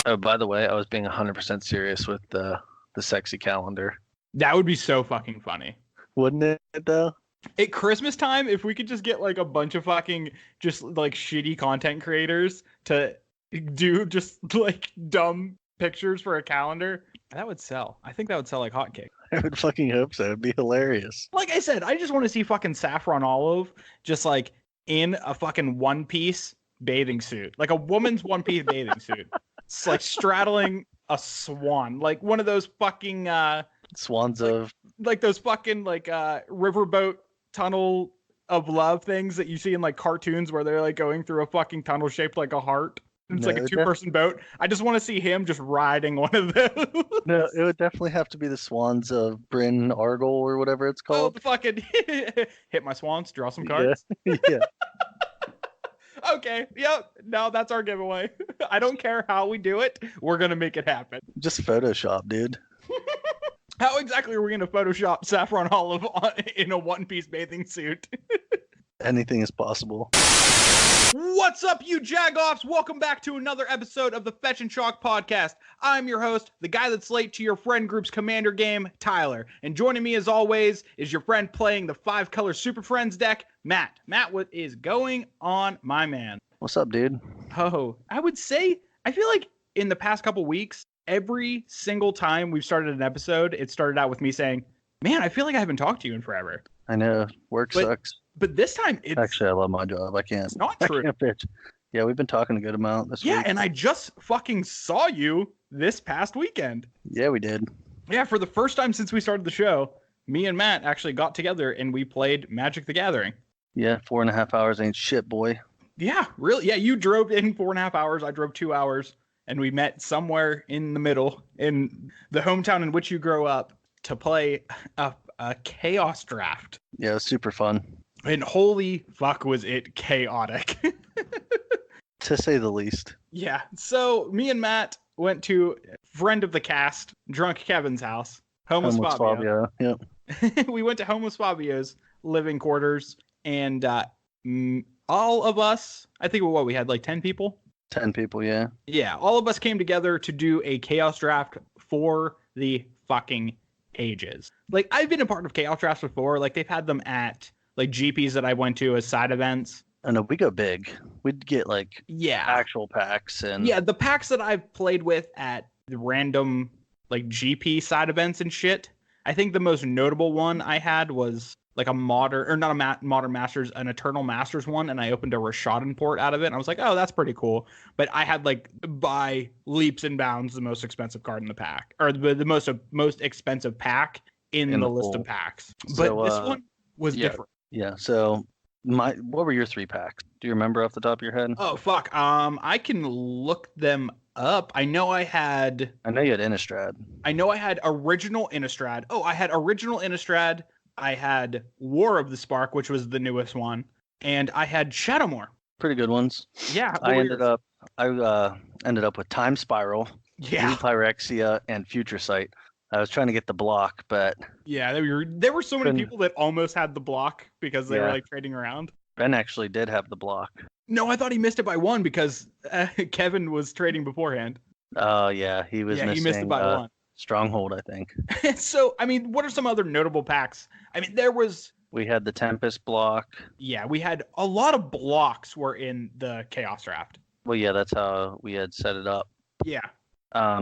Oh, by the way, I was being 100% serious with the sexy calendar. That would be so fucking funny. Wouldn't it, though? At Christmas time, if we could just get like a bunch of fucking just like shitty content creators to do just like dumb pictures for a calendar, that would sell. I think that would sell like hotcakes. I would fucking hope so. It'd be hilarious. Like I said, I just want to see fucking Saffron Olive just like in a fucking one-piece bathing suit, like a woman's one-piece bathing suit. It's like straddling a swan, like one of those fucking Swans like, of like those fucking like riverboat tunnel of love things that you see in like cartoons where they're like going through a fucking tunnel shaped like a heart. It's like a 2-person boat. I just want to see him just riding one of those. No, it would definitely have to be the Swans of Bryn Argyle or whatever it's Oh, called. the fucking hit my swans, draw some cards. Yeah. Okay, yep. No, that's our giveaway. I don't care how we do it. We're gonna make it happen. Just Photoshop, dude. How exactly are we gonna Photoshop Saffron Olive in a one-piece bathing suit? Anything is possible. What's up, you jagoffs? Welcome back to another episode of the Fetch and Chalk podcast. I'm your host, the guy that's late to your friend group's commander game, Tyler. And joining me as always is your friend playing the 5-color Super Friends deck, Matt. Matt, what is going on, my man? What's up, dude? Oh, I would say, I feel like in the past couple weeks, every single time we've started an episode, it started out with me saying, man, I feel like I haven't talked to you in forever. I know. Work sucks. But this time, it's Actually, I love my job. I can't. It's not true. I can't bitch. Yeah, we've been talking a good amount this week. Yeah, and I just fucking saw you this past weekend. Yeah, we did. Yeah, for the first time since we started the show, me and Matt actually got together and we played Magic the Gathering. Yeah, 4.5 hours ain't shit, boy. Yeah, really. Yeah, you drove in 4.5 hours. I drove 2 hours. And we met somewhere in the middle in the hometown in which you grow up to play a chaos draft. Yeah, it was super fun. And holy fuck was it chaotic. To say the least. Yeah, so me and Matt went to friend of the cast, Drunk Kevin's house. Homeless Fabio. Yep. We went to Homeless Fabio's living quarters, and all of us, I think we had like 10 people? 10 people, yeah. Yeah, all of us came together to do a chaos draft for the fucking ages. Like, I've been a part of chaos drafts before. Like, they've had them at, like, GPs that I went to as side events. I know, we go big. We'd get, like, yeah, actual packs. And yeah, the packs that I've played with at the random, like, GP side events and shit. I think the most notable one I had was like a modern, or not a modern masters, an eternal masters one, and I opened a Rashadan port out of it, and I was like, oh, that's pretty cool. But I had like by leaps and bounds the most expensive card in the pack, or the most expensive pack in the list of packs. But so, this one was different. Yeah. So what were your 3 packs? Do you remember off the top of your head? Oh fuck. I can look them up. I know you had Innistrad. I know I had original Innistrad. Oh, I had original Innistrad. I had War of the Spark, which was the newest one, and I had Shadowmoor. Pretty good ones. Yeah, I ended up with Time Spiral, yeah, Pyrexia, and Future Sight. I was trying to get the block, but yeah, there were so many people that almost had the block because they were like trading around. Ben actually did have the block. No, I thought he missed it by 1 because Kevin was trading beforehand. Oh yeah, he was. Yeah, he missed it by 1. Stronghold, I think. So, I mean, what are some other notable packs? I mean, we had the Tempest block. Yeah, we had a lot of blocks were in the Chaos Draft. Well, yeah, that's how we had set it up. Yeah.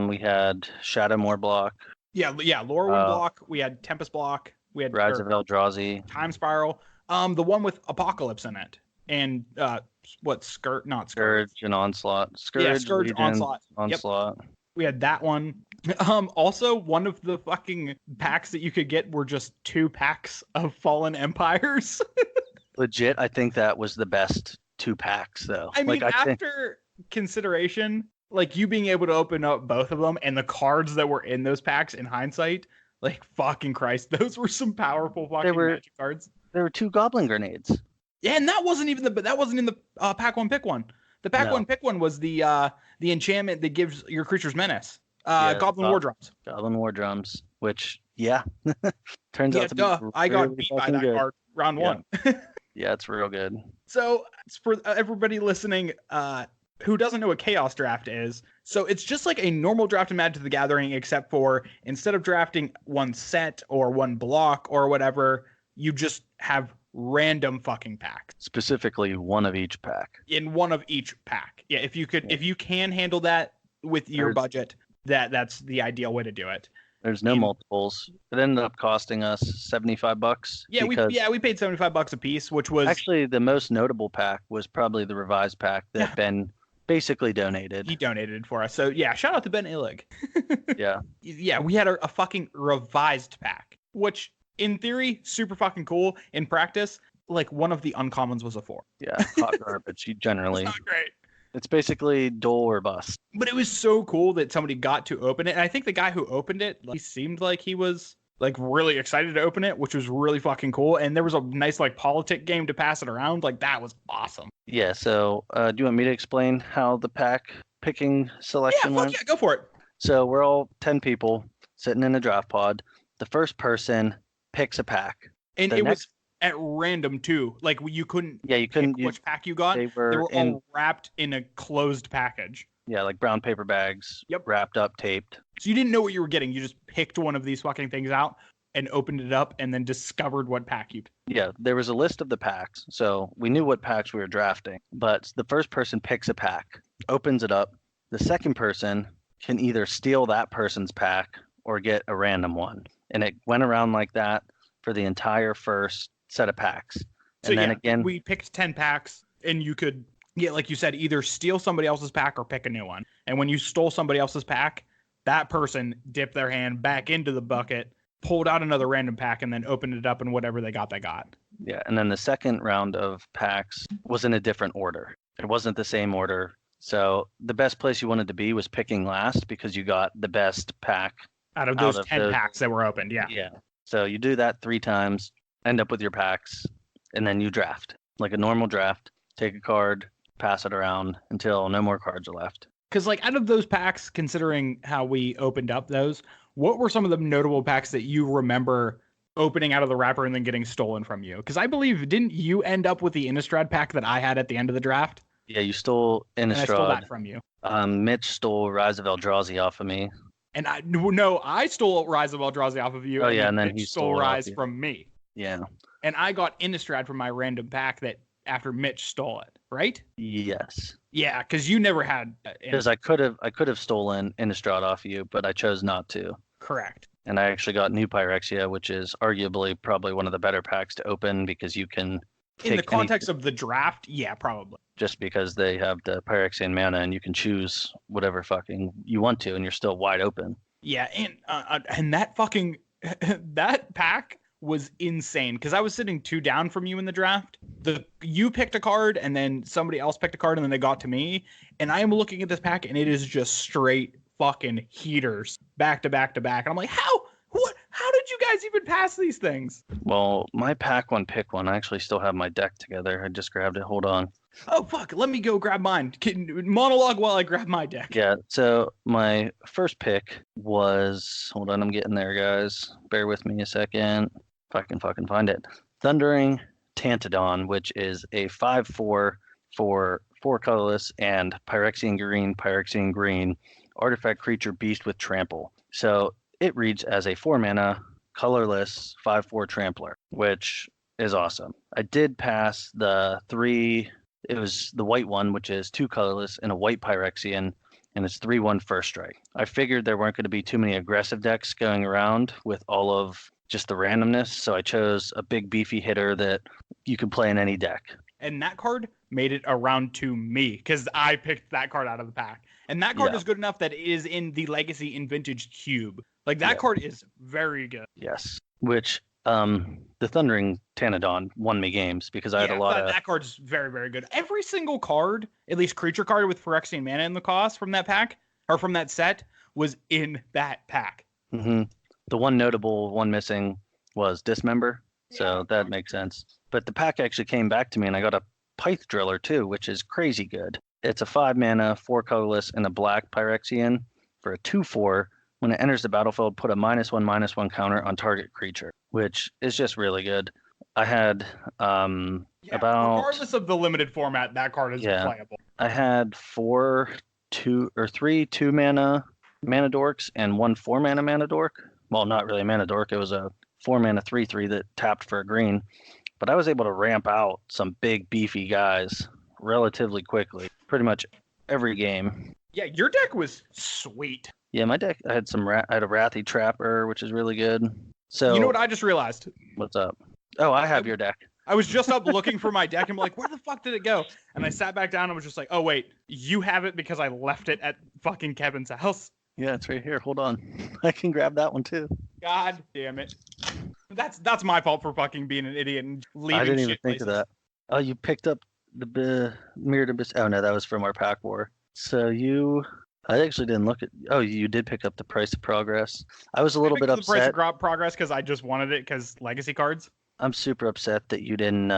We had Shadowmoor block. Yeah, Lorwyn block. We had Tempest block. We had Rise of Eldrazi. Time Spiral. The one with Apocalypse in it. And Scourge and Onslaught. Scourge, Legion, Onslaught. Yep. We had that one. Also, one of the fucking packs that you could get were just 2 packs of Fallen Empires. Legit, I think that was the best 2 packs, though. I mean, after consideration, like you being able to open up both of them and the cards that were in those packs in hindsight, like fucking Christ, those were some powerful fucking Magic cards. There were 2 Goblin Grenades. Yeah, and that wasn't in the pack 1 pick 1. The pack 1 pick 1 was the enchantment that gives your creatures menace. Goblin War Drums. Goblin War Drums, which turns out to be I got beat by that card round 1. Yeah, it's real good. So for everybody listening, who doesn't know what Chaos Draft is, so it's just like a normal draft in Magic the Gathering, except for instead of drafting one set or one block or whatever, you just have random fucking packs Specifically, one of each pack. in one of each pack. Yeah, if you can handle that with your budget, that's the ideal way to do it. There's no multiples. It ended up costing us $75. Yeah, we paid $75 a piece, which was actually the most notable pack was probably the revised pack that Ben basically donated. He donated for us. So yeah, shout out to Ben Illig. Yeah. Yeah, we had a fucking revised pack, which in theory, super fucking cool. In practice, like one of the uncommons was a 4. Yeah, hot garbage. Generally. It's not great. It's basically duel or bust. But it was so cool that somebody got to open it. And I think the guy who opened it, he seemed like he was like really excited to open it, which was really fucking cool. And there was a nice like politic game to pass it around. Like that was awesome. Yeah. So do you want me to explain how the pack picking selection went? Yeah, go for it. So we're all 10 people sitting in a draft pod. The first person picks a pack. And it was at random too. Like you couldn't pick which pack you got. They were all wrapped in a closed package. Yeah, like brown paper bags. Yep. Wrapped up, taped. So you didn't know what you were getting. You just picked one of these fucking things out and opened it up and then discovered what pack you picked. Yeah, there was a list of the packs. So we knew what packs we were drafting. But the first person picks a pack, opens it up. The second person can either steal that person's pack or get a random one. And it went around like that for the entire first set of packs. And then again, we picked 10 packs and you could, like you said, either steal somebody else's pack or pick a new one. And when you stole somebody else's pack, that person dipped their hand back into the bucket, pulled out another random pack, and then opened it up, and whatever they got, they got. Yeah, and then the second round of packs was in a different order. It wasn't the same order. So the best place you wanted to be was picking last because you got the best pack out of those 10 packs that were opened. Yeah. Yeah. So you do that 3 times, end up with your packs, and then you draft like a normal draft. Take a card, pass it around until no more cards are left. Because like out of those packs, considering how we opened up those, what were some of the notable packs that you remember opening out of the wrapper and then getting stolen from you? Because I believe, didn't you end up with the Innistrad pack that I had at the end of the draft? Yeah, you stole Innistrad. And I stole that from you. Mitch stole Rise of Eldrazi off of me. And I stole Rise of Eldrazi off of you. Oh, yeah, and then he stole Rise from me. Yeah. And I got Innistrad from my random pack that after Mitch stole it, right? Yes. Yeah, because you never had. Because I could have stolen Innistrad off of you, but I chose not to. Correct. And I actually got New Pyrexia, which is arguably probably one of the better packs to open because you can. In the context of the draft, yeah, probably. Just because they have the Pyrexian mana and you can choose whatever fucking you want to, and you're still wide open. Yeah, and that fucking that pack was insane because I was sitting 2 down from you in the draft. You picked a card and then somebody else picked a card and then they got to me, and I am looking at this pack and it is just straight fucking heaters back to back to back, and I'm like, how did you guys even pass these things? Well, my pack one pick one, I actually still have my deck together. I just grabbed it. Hold on. Oh fuck, let me go grab mine. Monologue while I grab my deck. Yeah, so my first pick was, hold on, I'm getting there, guys. Bear with me a second if I can fucking find it. Thundering Tantodon, which is a 5/4 for 4 colorless and Phyrexian green artifact creature beast with trample. So it reads as a 4 mana colorless 5/4 trampler, which is awesome. I did pass the 3. It was the white one, which is 2 colorless and a white Phyrexian, and it's 3/1 first strike. I figured there weren't going to be too many aggressive decks going around with all of just the randomness, so I chose a big beefy hitter that you can play in any deck. And that card made it around to me because I picked that card out of the pack. And that card is good enough that it is in the Legacy in Vintage Cube. Like that card is very good. Yes, which the Thundering Tantodon won me games because I had a lot of... That card's very, very good. Every single card, at least creature card with Phyrexian mana in the cost from that pack, or from that set, was in that pack. Mm-hmm. The one notable, one missing was Dismember, so that makes sense. But the pack actually came back to me, and I got a Pyth Driller too, which is crazy good. It's a 5 mana, 4 colorless, and a black Phyrexian for a 2/4. When it enters the battlefield, put a -1/-1 counter on target creature, which is just really good. I had Yeah, About, regardless of the limited format, that card is yeah, playable. I had three 2 mana dorks and one 4 mana dork. Well, not really a mana dork. It was a 4 mana 3/3 that tapped for a green. But I was able to ramp out some big beefy guys relatively quickly, pretty much every game. Yeah, your deck was sweet. Yeah, my deck, I had I had a Wrathy Trapper, which is really good. So you know what I just realized? what's up? Oh, I have your deck. I was just up looking for my deck and I'm like, where the fuck did it go? And I sat back down and was just like, oh wait, you have it because I left it at fucking Kevin's house. Yeah, it's right here. Hold on. I can grab that one too. God damn it. That's my fault for fucking being an idiot and leaving. I didn't even shit think places. of that. Oh, you picked up the Mirrored Abyss. Oh no, that was from our pack war. So I actually didn't look at. Oh, you did pick up the Price of Progress. I was a little bit upset. The Price of Progress because I just wanted it because legacy cards. I'm super upset that you didn't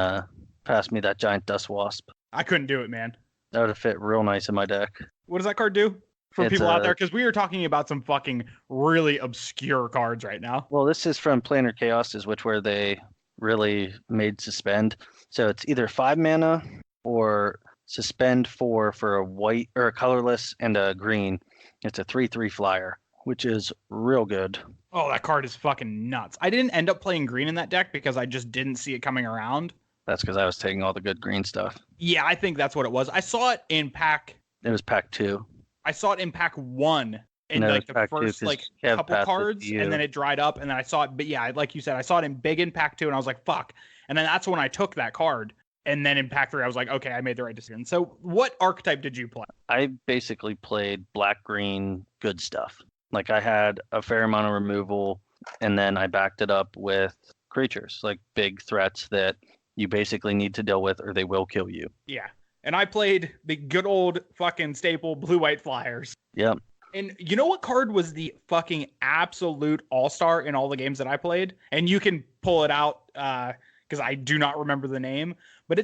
pass me that giant Dust Wasp. I couldn't do it, man. That would have fit real nice in my deck. What does that card do? For It's people out there, because we are talking about some fucking really obscure cards right now. Well, this is from Planar Chaoses, which where they really made Suspend. So it's either 5 mana or Suspend 4 for a white or a colorless and a green. It's a 3/3 flyer, which is real good. Oh, that card is fucking nuts. I didn't end up playing green in that deck because I just didn't see it coming around. That's because I was taking all the good green stuff. Yeah, I think that's what it was. I saw it in pack. It was pack 2. I saw it in pack 1 in No, like it's the pack 2, first 'cause like Kev couple passed it to cards, you. and then it dried up, and then I saw it. But yeah, like you said, I saw it in big in pack 2, and I was like, fuck. And then that's when I took that card. And then in pack 3, I was like, okay, I made the right decision. So what archetype did you play? I basically played black-green good stuff. Like I had a fair amount of removal, and then I backed it up with creatures, like big threats that you basically need to deal with or they will kill you. Yeah. And I played the good old fucking staple blue-white flyers. Yep. And you know what card was the fucking absolute all-star in all the games that I played? And you can pull it out because I do not remember the name. But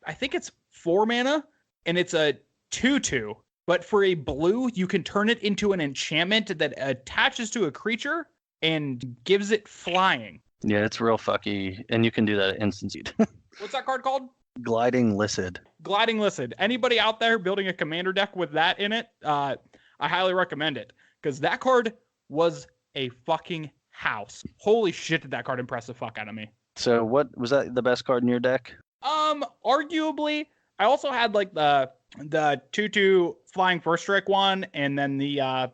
I think it's 4 mana, and it's a 2/2. But for a blue, you can turn it into an enchantment that attaches to a creature and gives it flying. Yeah, it's real fucky, and you can do that at instant seed. What's that card called? Gliding Lycid. Gliding Lycid. Anybody out there building a commander deck with that in it, I highly recommend it. Because that card was a fucking house. Holy shit, did that card impress the fuck out of me. So what was that the best card in your deck? Arguably, I also had like the 2/2 flying first strike one, and then the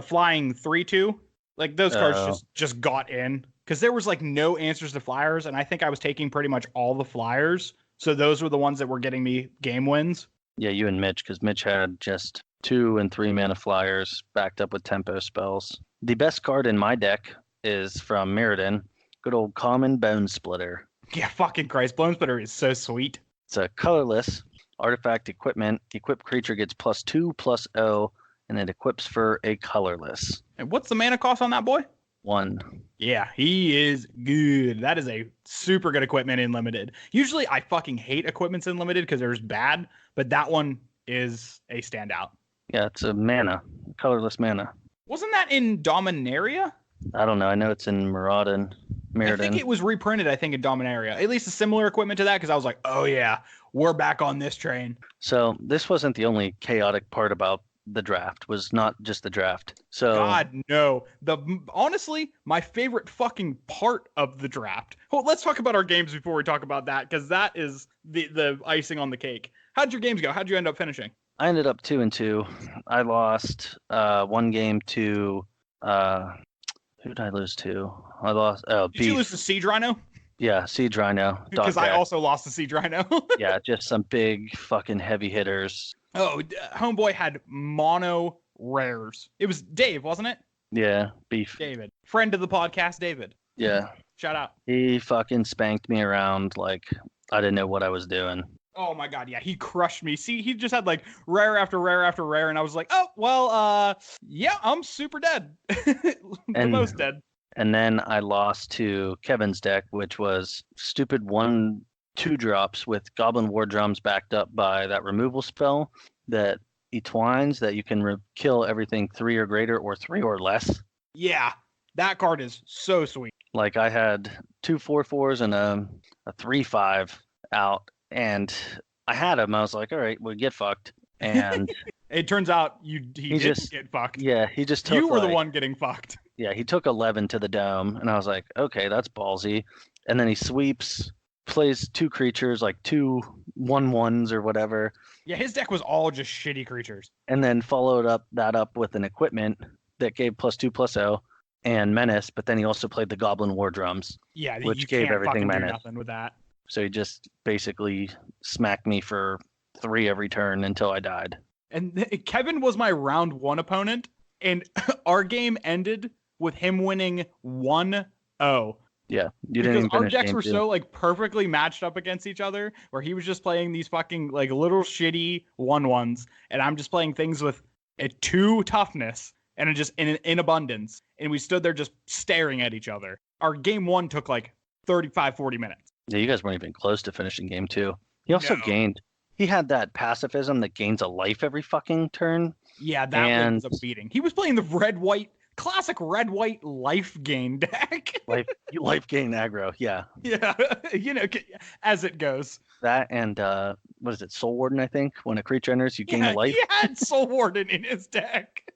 flying 3/2. Like those cards just got in because there was like no answers to flyers, and I think I was taking pretty much all the flyers. So those were the ones that were getting me game wins. Yeah, you and Mitch, because Mitch had just 2 and 3 mana flyers backed up with tempo spells. The best card in my deck is from Mirrodin, good old Common Bone Splitter. Yeah, fucking Christ, Bone Splitter is so sweet. It's a colorless artifact equipment. Equipped creature gets +2/+0, and it equips for a colorless. And what's the mana cost on that boy? 1. Yeah, he is good. That is a super good equipment in limited. Usually I fucking hate equipments in limited because they're just bad, but that one is a standout. Yeah, it's a mana, colorless mana. Wasn't that in Dominaria? I don't know. I know it's in Mirrodin. I think it was reprinted, in Dominaria. At least a similar equipment to that, because I was like, oh yeah, we're back on this train. So this wasn't the only chaotic part about the draft, was not just the draft. So God, no. Honestly, my favorite fucking part of the draft. Well, let's talk about our games before we talk about that, because that is the icing on the cake. How'd your games go? How'd you end up finishing? I ended up 2-2. I lost one game to who did I lose to? I lost Did Beef. you lose to Siege Rhino? Yeah, Siege Rhino. Because I also lost to Siege Rhino. Yeah, just some big fucking heavy hitters. Oh, homeboy had mono rares. It was Dave, wasn't it? Yeah, Beef. David. Friend of the podcast, David. Yeah. Shout out. He fucking spanked me around like I didn't know what I was doing. Oh my god, yeah, he crushed me. See, he just had like rare after rare after rare, and I was like, oh, well, yeah, I'm super dead. Most dead. And then I lost to Kevin's deck, which was stupid 1/2 drops with Goblin War Drums backed up by that removal spell that entwines that you can kill everything 3 or greater or 3 or less. Yeah, that card is so sweet. Like I had 2 4/4s and a 3/5, out, and I had him. I was like, all right, well, get fucked. And It turns out he he didn't just, get fucked. yeah, he just You took were the like, one getting fucked. yeah, he took 11 to the dome, and I was like, okay, that's ballsy. And then he sweeps, plays two creatures, like two 1/1s or whatever, Yeah, his deck was all just shitty creatures. and then followed that up with an equipment that gave +2/+0 and menace, but then he also played the Goblin War Drums, Yeah, which you gave can't everything fucking do menace. nothing with that. So he just basically smacked me for 3 every turn until I died. And Kevin was my round 1 opponent, and our game ended with him winning 1-0. Yeah, you didn't Because even our finish decks game were 2. so like perfectly matched up against each other, where he was just playing these fucking like little shitty 1/1s, and I'm just playing things with a 2 toughness and just in abundance. And we stood there just staring at each other. Our game 1 took like 35-40 minutes. Yeah, you guys weren't even close to finishing game 2. He also No. he had that pacifism that gains a life every fucking turn. Yeah, that one was a beating. He was playing the classic red-white life gain deck. life gain aggro, yeah. Yeah, as it goes. That and what is it, Soul Warden, I think? When a creature enters, you gain a life. He had Soul Warden in his deck.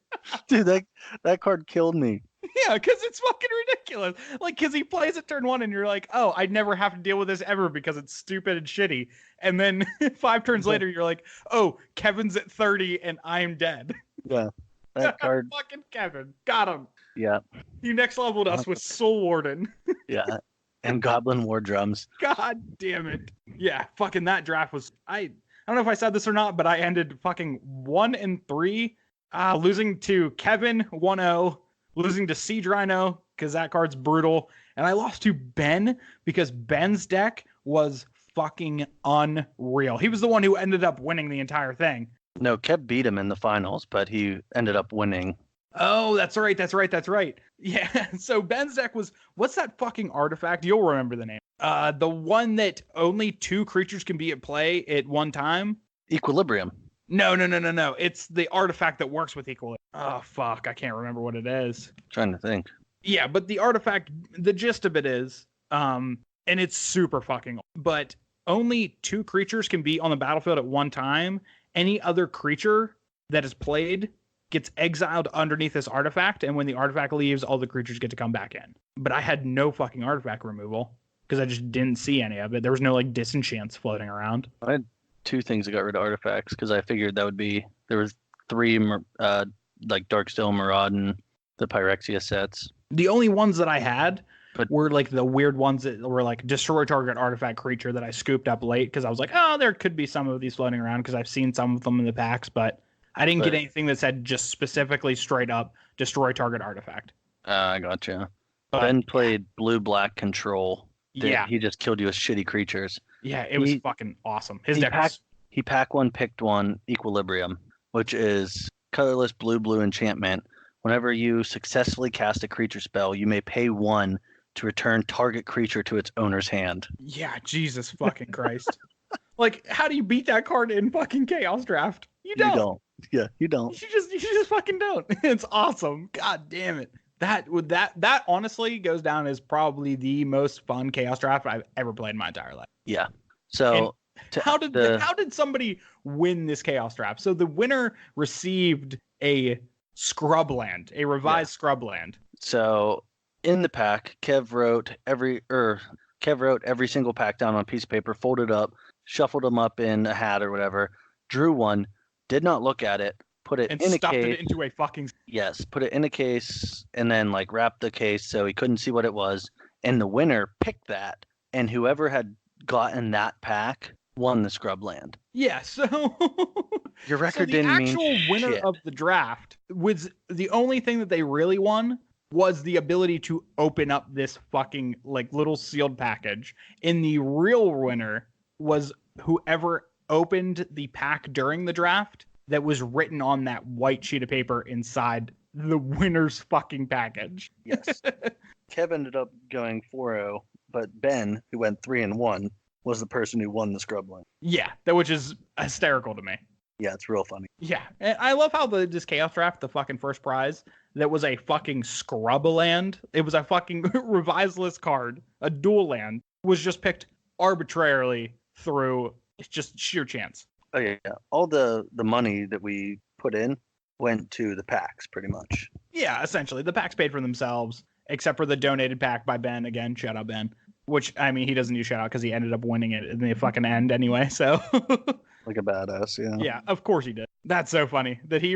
Dude, that card killed me. Yeah, because it's fucking ridiculous. Like, because he plays it turn 1 and you're like, oh, I'd never have to deal with this ever because it's stupid and shitty. And then 5 turns later, you're like, oh, Kevin's at 30 and I'm dead. Yeah, that card. Fucking Kevin. Got him. Yeah. You next leveled us with Soul Warden. Yeah. And Goblin War Drums. God damn it. Yeah, fucking that draft was... I don't know if I said this or not, but I ended fucking 1-3, losing to Kevin 1-0. Losing to Siege Rhino, because that card's brutal. And I lost to Ben, because Ben's deck was fucking unreal. He was the one who ended up winning the entire thing. No, Kev beat him in the finals, but he ended up winning. Oh, that's right. Yeah, so Ben's deck was... What's that fucking artifact? You'll remember the name. The one that only 2 creatures can be at play at one time? Equilibrium. No. It's the artifact that works with equilibrium. Oh, fuck. I can't remember what it is. Trying to think. Yeah, but the artifact, the gist of it is, and it's super fucking old, but only 2 creatures can be on the battlefield at one time. Any other creature that is played gets exiled underneath this artifact, and when the artifact leaves, all the creatures get to come back in. But I had no fucking artifact removal, because I just didn't see any of it. There was no, like, disenchants floating around. I had 2 things that got rid of artifacts, because I figured that would be... There was 3, like, Darksteel, Maraud, and the Pyrexia sets. The only ones that I had were like the weird ones that were like destroy target artifact creature that I scooped up late because I was like, oh, there could be some of these floating around because I've seen some of them in the packs, but I didn't get anything that said just specifically straight up destroy target artifact. I gotcha. Ben played blue-black control. Yeah. He just killed you with shitty creatures. Yeah, it was fucking awesome. His deck He pack one, picked one, Equilibrium, which is colorless blue enchantment. Whenever you successfully cast a creature spell, you may pay 1 to return target creature to its owner's hand. Yeah, Jesus fucking Christ. Like, how do you beat that card in fucking Chaos Draft? You don't. Yeah, you don't. You just fucking don't. It's awesome. God damn it. That honestly goes down as probably the most fun Chaos Draft I've ever played in my entire life. Yeah. So how did somebody win this Chaos Draft? So the winner received a Scrubland, a revised Scrubland. So in the pack, Kev wrote every single pack down on a piece of paper, folded up, shuffled them up in a hat or whatever, drew one, did not look at it, put it in a case. Stuffed it into a fucking... Yes, put it in a case and then like wrapped the case so he couldn't see what it was. And the winner picked that, and whoever had gotten that pack won the Scrubland. Yeah, so your record didn't mean shit. The actual winner of the draft was the only thing that they really won was the ability to open up this fucking like little sealed package. And the real winner was whoever opened the pack during the draft that was written on that white sheet of paper inside the winner's fucking package. Yes. Kev ended up going 4-0, but Ben, who went 3-1, was the person who won the Scrubland. Yeah, which is hysterical to me. Yeah, it's real funny. Yeah, and I love how this Chaos Draft, the fucking first prize, that was a fucking Scrubland. It was a fucking revised list card, a dual land, was just picked arbitrarily through just sheer chance. Oh yeah, all the money that we put in went to the packs pretty much. Yeah, essentially the packs paid for themselves, except for the donated pack by Ben. Again, shout out Ben. Which, I mean, he doesn't use shout out because he ended up winning it in the fucking end anyway. So Like a badass, yeah. Yeah, of course he did. That's so funny that he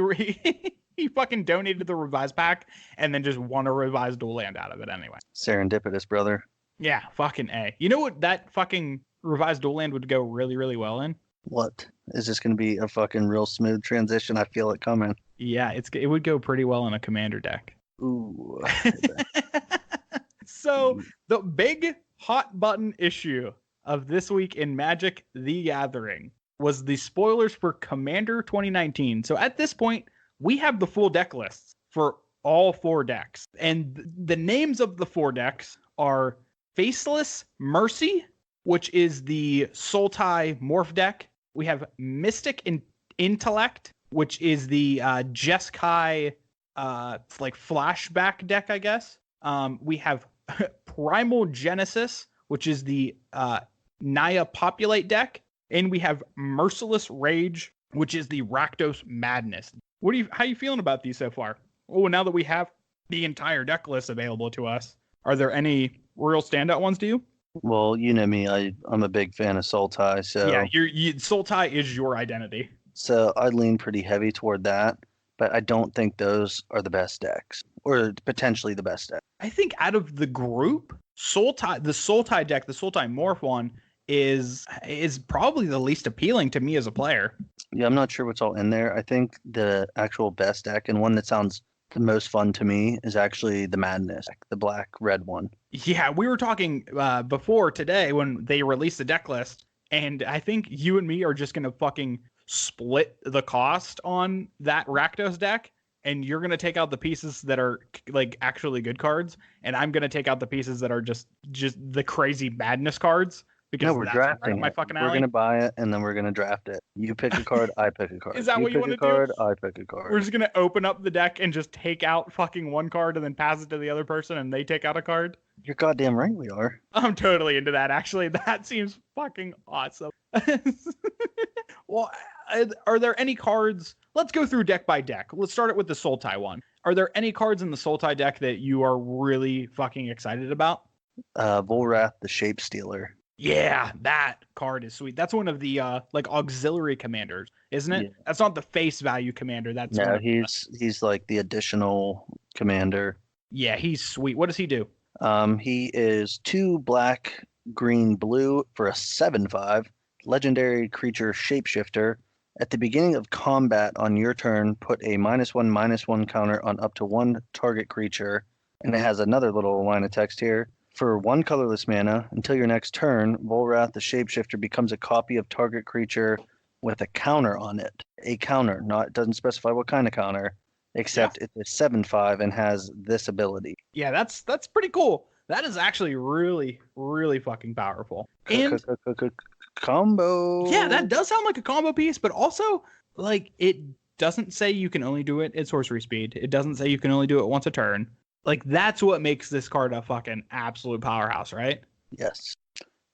fucking donated the revised pack and then just won a revised dual land out of it anyway. Serendipitous, brother. Yeah, fucking A. You know what that fucking revised dual land would go really, really well in? What? Is this going to be a fucking real smooth transition? I feel it coming. Yeah, it would go pretty well in a commander deck. Ooh. So the big hot button issue of this week in Magic: The Gathering was the spoilers for Commander 2019. So at this point, we have the full deck lists for all 4 decks. And the names of the 4 decks are Faceless Mercy, which is the Sultai Morph deck. We have Mystic Intellect, which is the Jeskai like flashback deck, I guess. We have Primal Genesis, which is the Naya Populate deck. And we have Merciless Rage, which is the Rakdos Madness. How are you feeling about these so far? Oh, now that we have the entire deck list available to us, are there any real standout ones to you? Well, you know me, I'm a big fan of Sultai, so Yeah, Sultai is your identity. So I lean pretty heavy toward that, but I don't think those are the best decks, or potentially the best deck. I think out of the group, the Sultai deck, the Sultai Morph one, is probably the least appealing to me as a player. Yeah, I'm not sure what's all in there. I think the actual best deck and one that sounds the most fun to me is actually the Madness, the black-red one. Yeah, we were talking before today when they released the deck list, and I think you and me are just going to fucking split the cost on that Rakdos deck, and you're going to take out the pieces that are like actually good cards, and I'm going to take out the pieces that are just the crazy madness cards. Because No, we're drafting my it. fucking We're gonna buy it and then we're gonna draft it. You pick a card, I pick a card. Is that what you want to do? You pick a card, I pick a card. We're just gonna open up the deck and just take out fucking one card and then pass it to the other person and they take out a card. You're goddamn right we are. I'm totally into that. Actually, that seems fucking awesome. Well, are there any cards? Let's go through deck by deck. Let's start it with the Sultai one. Are there any cards in the Sultai deck that you are really fucking excited about? Volrath, the Shape Stealer. Yeah, that card is sweet. That's one of the like auxiliary commanders, isn't it? Yeah. That's not the face value commander. That's No, he's like the additional commander. Yeah, he's sweet. What does he do? He is 2 black, green, blue for a 7/5 legendary creature shapeshifter. At the beginning of combat on your turn, put a -1/-1 counter on up to 1 target creature. And it has another little line of text here. For 1 colorless mana, until your next turn, Volrath the Shapeshifter becomes a copy of target creature with a counter on it. A counter, it doesn't specify what kind of counter, except it's a 7/5 and has this ability. Yeah, that's pretty cool. That is actually really, really fucking powerful. And combo. Yeah, that does sound like a combo piece, but also like it doesn't say you can only do it at sorcery speed. It doesn't say you can only do it once a turn. Like, that's what makes this card a fucking absolute powerhouse, right? Yes.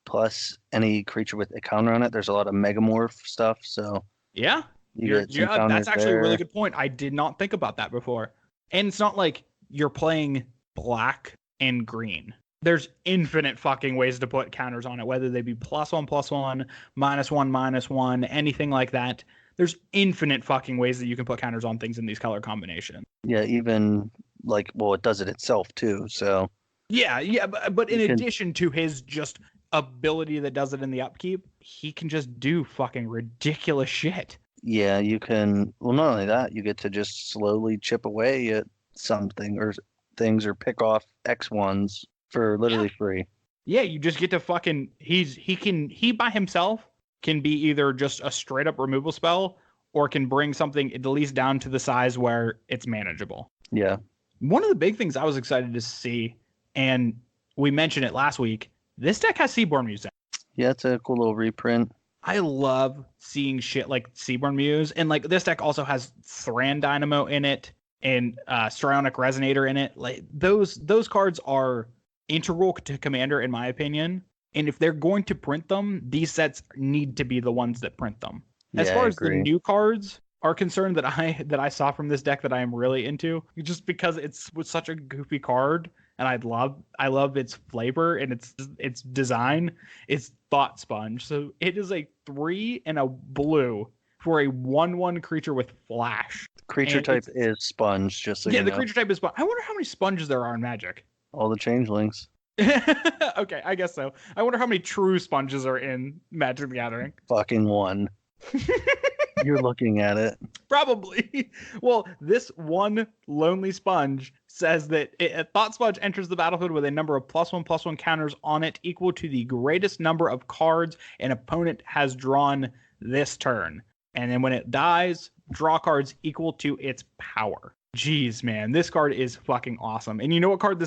Plus, any creature with a counter on it, there's a lot of Megamorph stuff, so... Yeah, that's actually a really good point. I did not think about that before. And it's not like you're playing black and green. There's infinite fucking ways to put counters on it, whether they be +1/+1, -1/-1, anything like that. There's infinite fucking ways that you can put counters on things in these color combinations. Yeah, even... it does it itself too, so yeah, but in addition to his just ability that does it in the upkeep, he can just do fucking ridiculous shit. Yeah, you can. Well, not only that, you get to just slowly chip away at something or things, or pick off X1s for literally free. Yeah, you just get to fucking. He by himself can be either just a straight up removal spell, or can bring something at least down to the size where it's manageable. Yeah. One of the big things I was excited to see, and we mentioned it last week, this deck has Seaborn Muse. Yeah, it's a cool little reprint. I love seeing shit like Seaborn Muse, and like this deck also has Thran Dynamo in it and Strionic Resonator in it. Like those cards are integral to Commander in my opinion, And if they're going to print them, these sets need to be the ones that print them. As Yeah, far I as the agree. new cards are concerned that I saw from this deck that I am really into, just because it's such a goofy card and I love its flavor and its design. It's Thought Sponge. So it is a 3 and a blue for a 1/1 creature with flash. Creature And type is sponge, just so yeah, you the know. creature type is sponge. I wonder how many sponges there are in Magic. All the changelings. Okay, I guess so. I wonder how many true sponges are in Magic the Gathering. Fucking one. You're looking at it. Probably. Well, this one lonely sponge says that a Thought Sponge enters the battlefield with a number of +1/+1 counters on it equal to the greatest number of cards an opponent has drawn this turn. And then when it dies, draw cards equal to its power. Jeez, man, this card is fucking awesome. And you know what card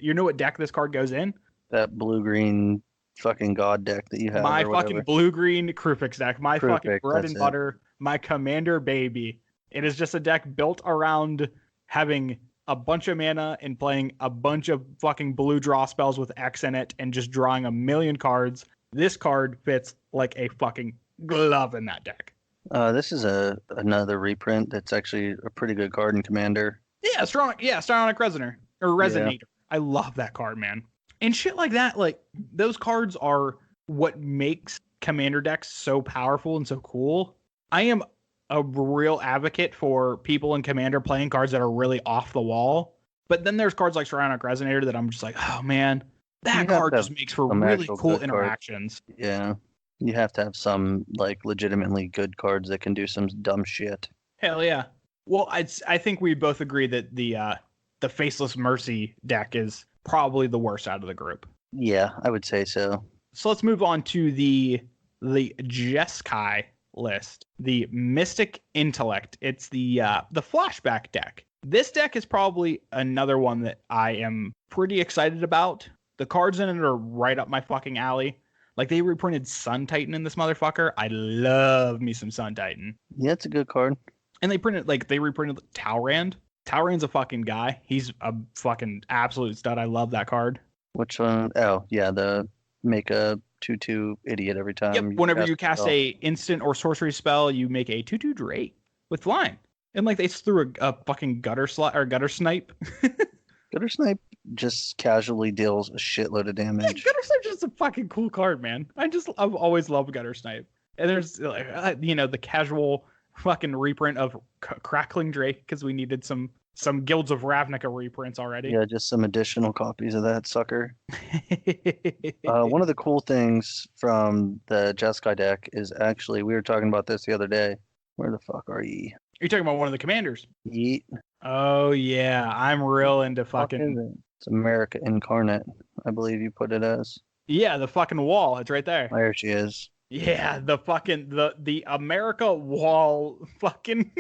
you know what deck this card goes in? That blue-green fucking god deck that you have My or whatever. fucking blue-green Krupix deck. My fucking Krupix, bread that's and it. butter. My commander baby. It is just a deck built around having a bunch of mana and playing a bunch of fucking blue draw spells with X in it and just drawing a million cards. This card fits like a fucking glove in that deck. This is another reprint that's actually a pretty good card in Commander. Yeah, Psionic Resonator or Resonator. I love that card, man. And shit like that, like those cards are what makes Commander decks so powerful and so cool. I am a real advocate for people in Commander playing cards that are really off the wall. But then there's cards like Psionic Resonator that I'm just like, oh man, that card just makes for really cool interactions. Cards. Yeah. You have to have some like legitimately good cards that can do some dumb shit. Hell yeah. Well, I think we both agree that the Faceless Mercy deck is probably the worst out of the group. Yeah, I would say so. So let's move on to the Jeskai list, the Mystic Intellect. It's the flashback deck. This deck is probably another one that I am pretty excited about. The cards in it are right up my fucking alley. Like they reprinted Sun Titan in this motherfucker. I love me some Sun Titan. Yeah, it's a good card. And they reprinted Talrand. Talrand's a fucking guy. He's a fucking absolute stud. I love that card. Which one? Oh, yeah, the make a 2/2 idiot every time. Yep. Whenever you cast a instant or sorcery spell, you make a 2/2 Drake with flying. And like they threw a fucking gutter snipe. Gutter snipe just casually deals a shitload of damage. Yeah, gutter snipe's just a fucking cool card, man. I've always loved gutter snipe. And there's the casual fucking reprint of Crackling Drake because we needed some Guilds of Ravnica reprints already. Yeah, just some additional copies of that sucker. One of the cool things from the Jeskai deck is actually, we were talking about this the other day. Where the fuck are ye? You're talking about one of the commanders. Yeet. Oh yeah, I'm real into fucking. It's America Incarnate, I believe you put it as. Yeah, the fucking wall. It's right there. There she is. Yeah, the fucking the America Wall fucking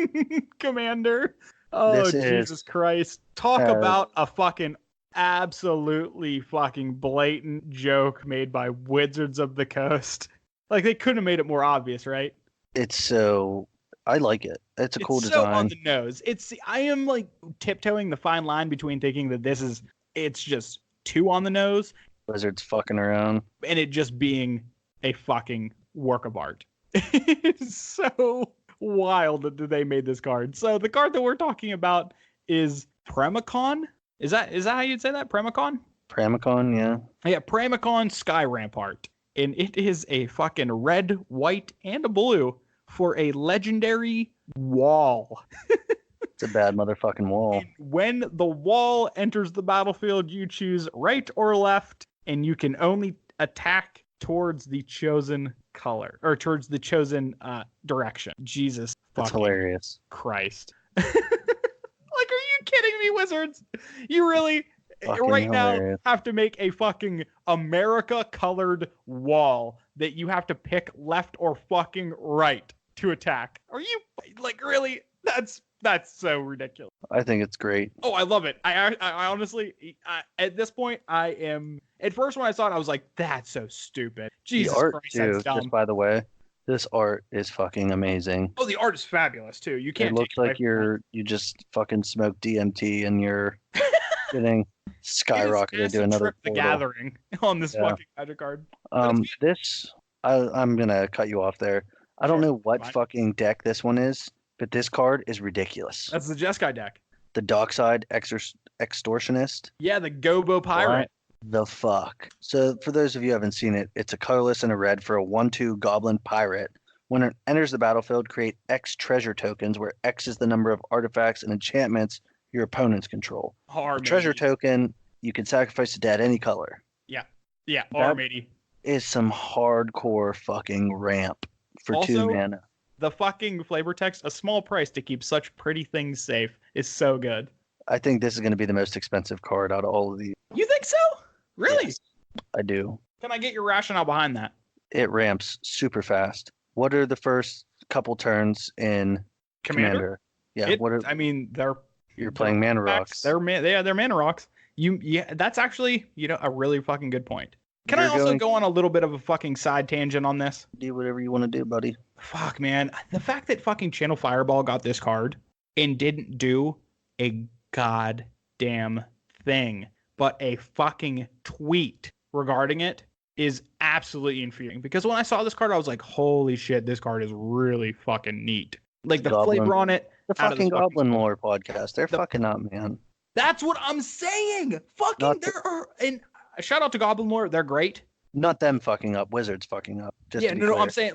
commander. Oh, Jesus Christ. Talk about a fucking absolutely fucking blatant joke made by Wizards of the Coast. Like they couldn't have made it more obvious, right? I like it. It's a cool design. It's so on the nose. I am like tiptoeing the fine line between thinking that it's just too on the nose. Wizards fucking around. And it just being a fucking work of art. It's so wild that they made this card. So the card that we're talking about is Premacon. Is that how you'd say that? Premacon? Premacon, yeah. Yeah, Premacon Sky Rampart. And it is a fucking red, white, and a blue for a legendary wall. It's a bad motherfucking wall. And when the wall enters the battlefield, you choose right or left, and you can only attack towards the chosen color or towards the chosen direction. Jesus, that's hilarious. Christ! Like, are you kidding me, Wizards? You really fucking right hilarious. Now have to make a fucking America-colored wall that you have to pick left or fucking right to attack. Are you like really? That's so ridiculous. I think it's great. Oh, I love it. I honestly, at this point, I am. At first, when I saw it, I was like, "That's so stupid." Jesus the art Christ, too, that's dumb. just by the way, this art is fucking amazing. Oh, the art is fabulous too. You can't. It looks like you just fucking smoked DMT and you're getting skyrocketed It's to a another trip the portal. gathering on this Yeah. fucking magic card. But it's good. I'm gonna cut you off there. I don't Sure. know what Fine. fucking deck this one is, but this card is ridiculous. That's the Jeskai deck. The Dockside Extortionist. Yeah, the Gobo What Pirate. the fuck? So for those of you who haven't seen it, it's a colorless and a red for a 1/2 Goblin Pirate. When it enters the battlefield, create X treasure tokens, where X is the number of artifacts and enchantments your opponents control. A treasure token you can sacrifice to add any color. Yeah, That Armady. is some hardcore fucking ramp for Also, 2 mana. the fucking flavor text, a small price to keep such pretty things safe, is so good. I think this is going to be the most expensive card out of all of these. You think so? Really? Yes, I do. Can I get your rationale behind that? It ramps super fast. What are the first couple turns in Commander? Yeah, you're playing mana rocks. They're mana rocks. That's actually, a really fucking good point. Can I also go on a little bit of a fucking side tangent on this? Do whatever you want to do, buddy. Fuck, man. The fact that fucking Channel Fireball got this card and didn't do a goddamn thing, but a fucking tweet regarding it is absolutely infuriating. Because when I saw this card, I was like, holy shit, this card is really fucking neat. Like the flavor on it. The fucking Goblin Lore podcast. They're fucking up, man. That's what I'm saying. And shout out to Goblin Lore. They're great. Not them fucking up. Wizards fucking up. I'm saying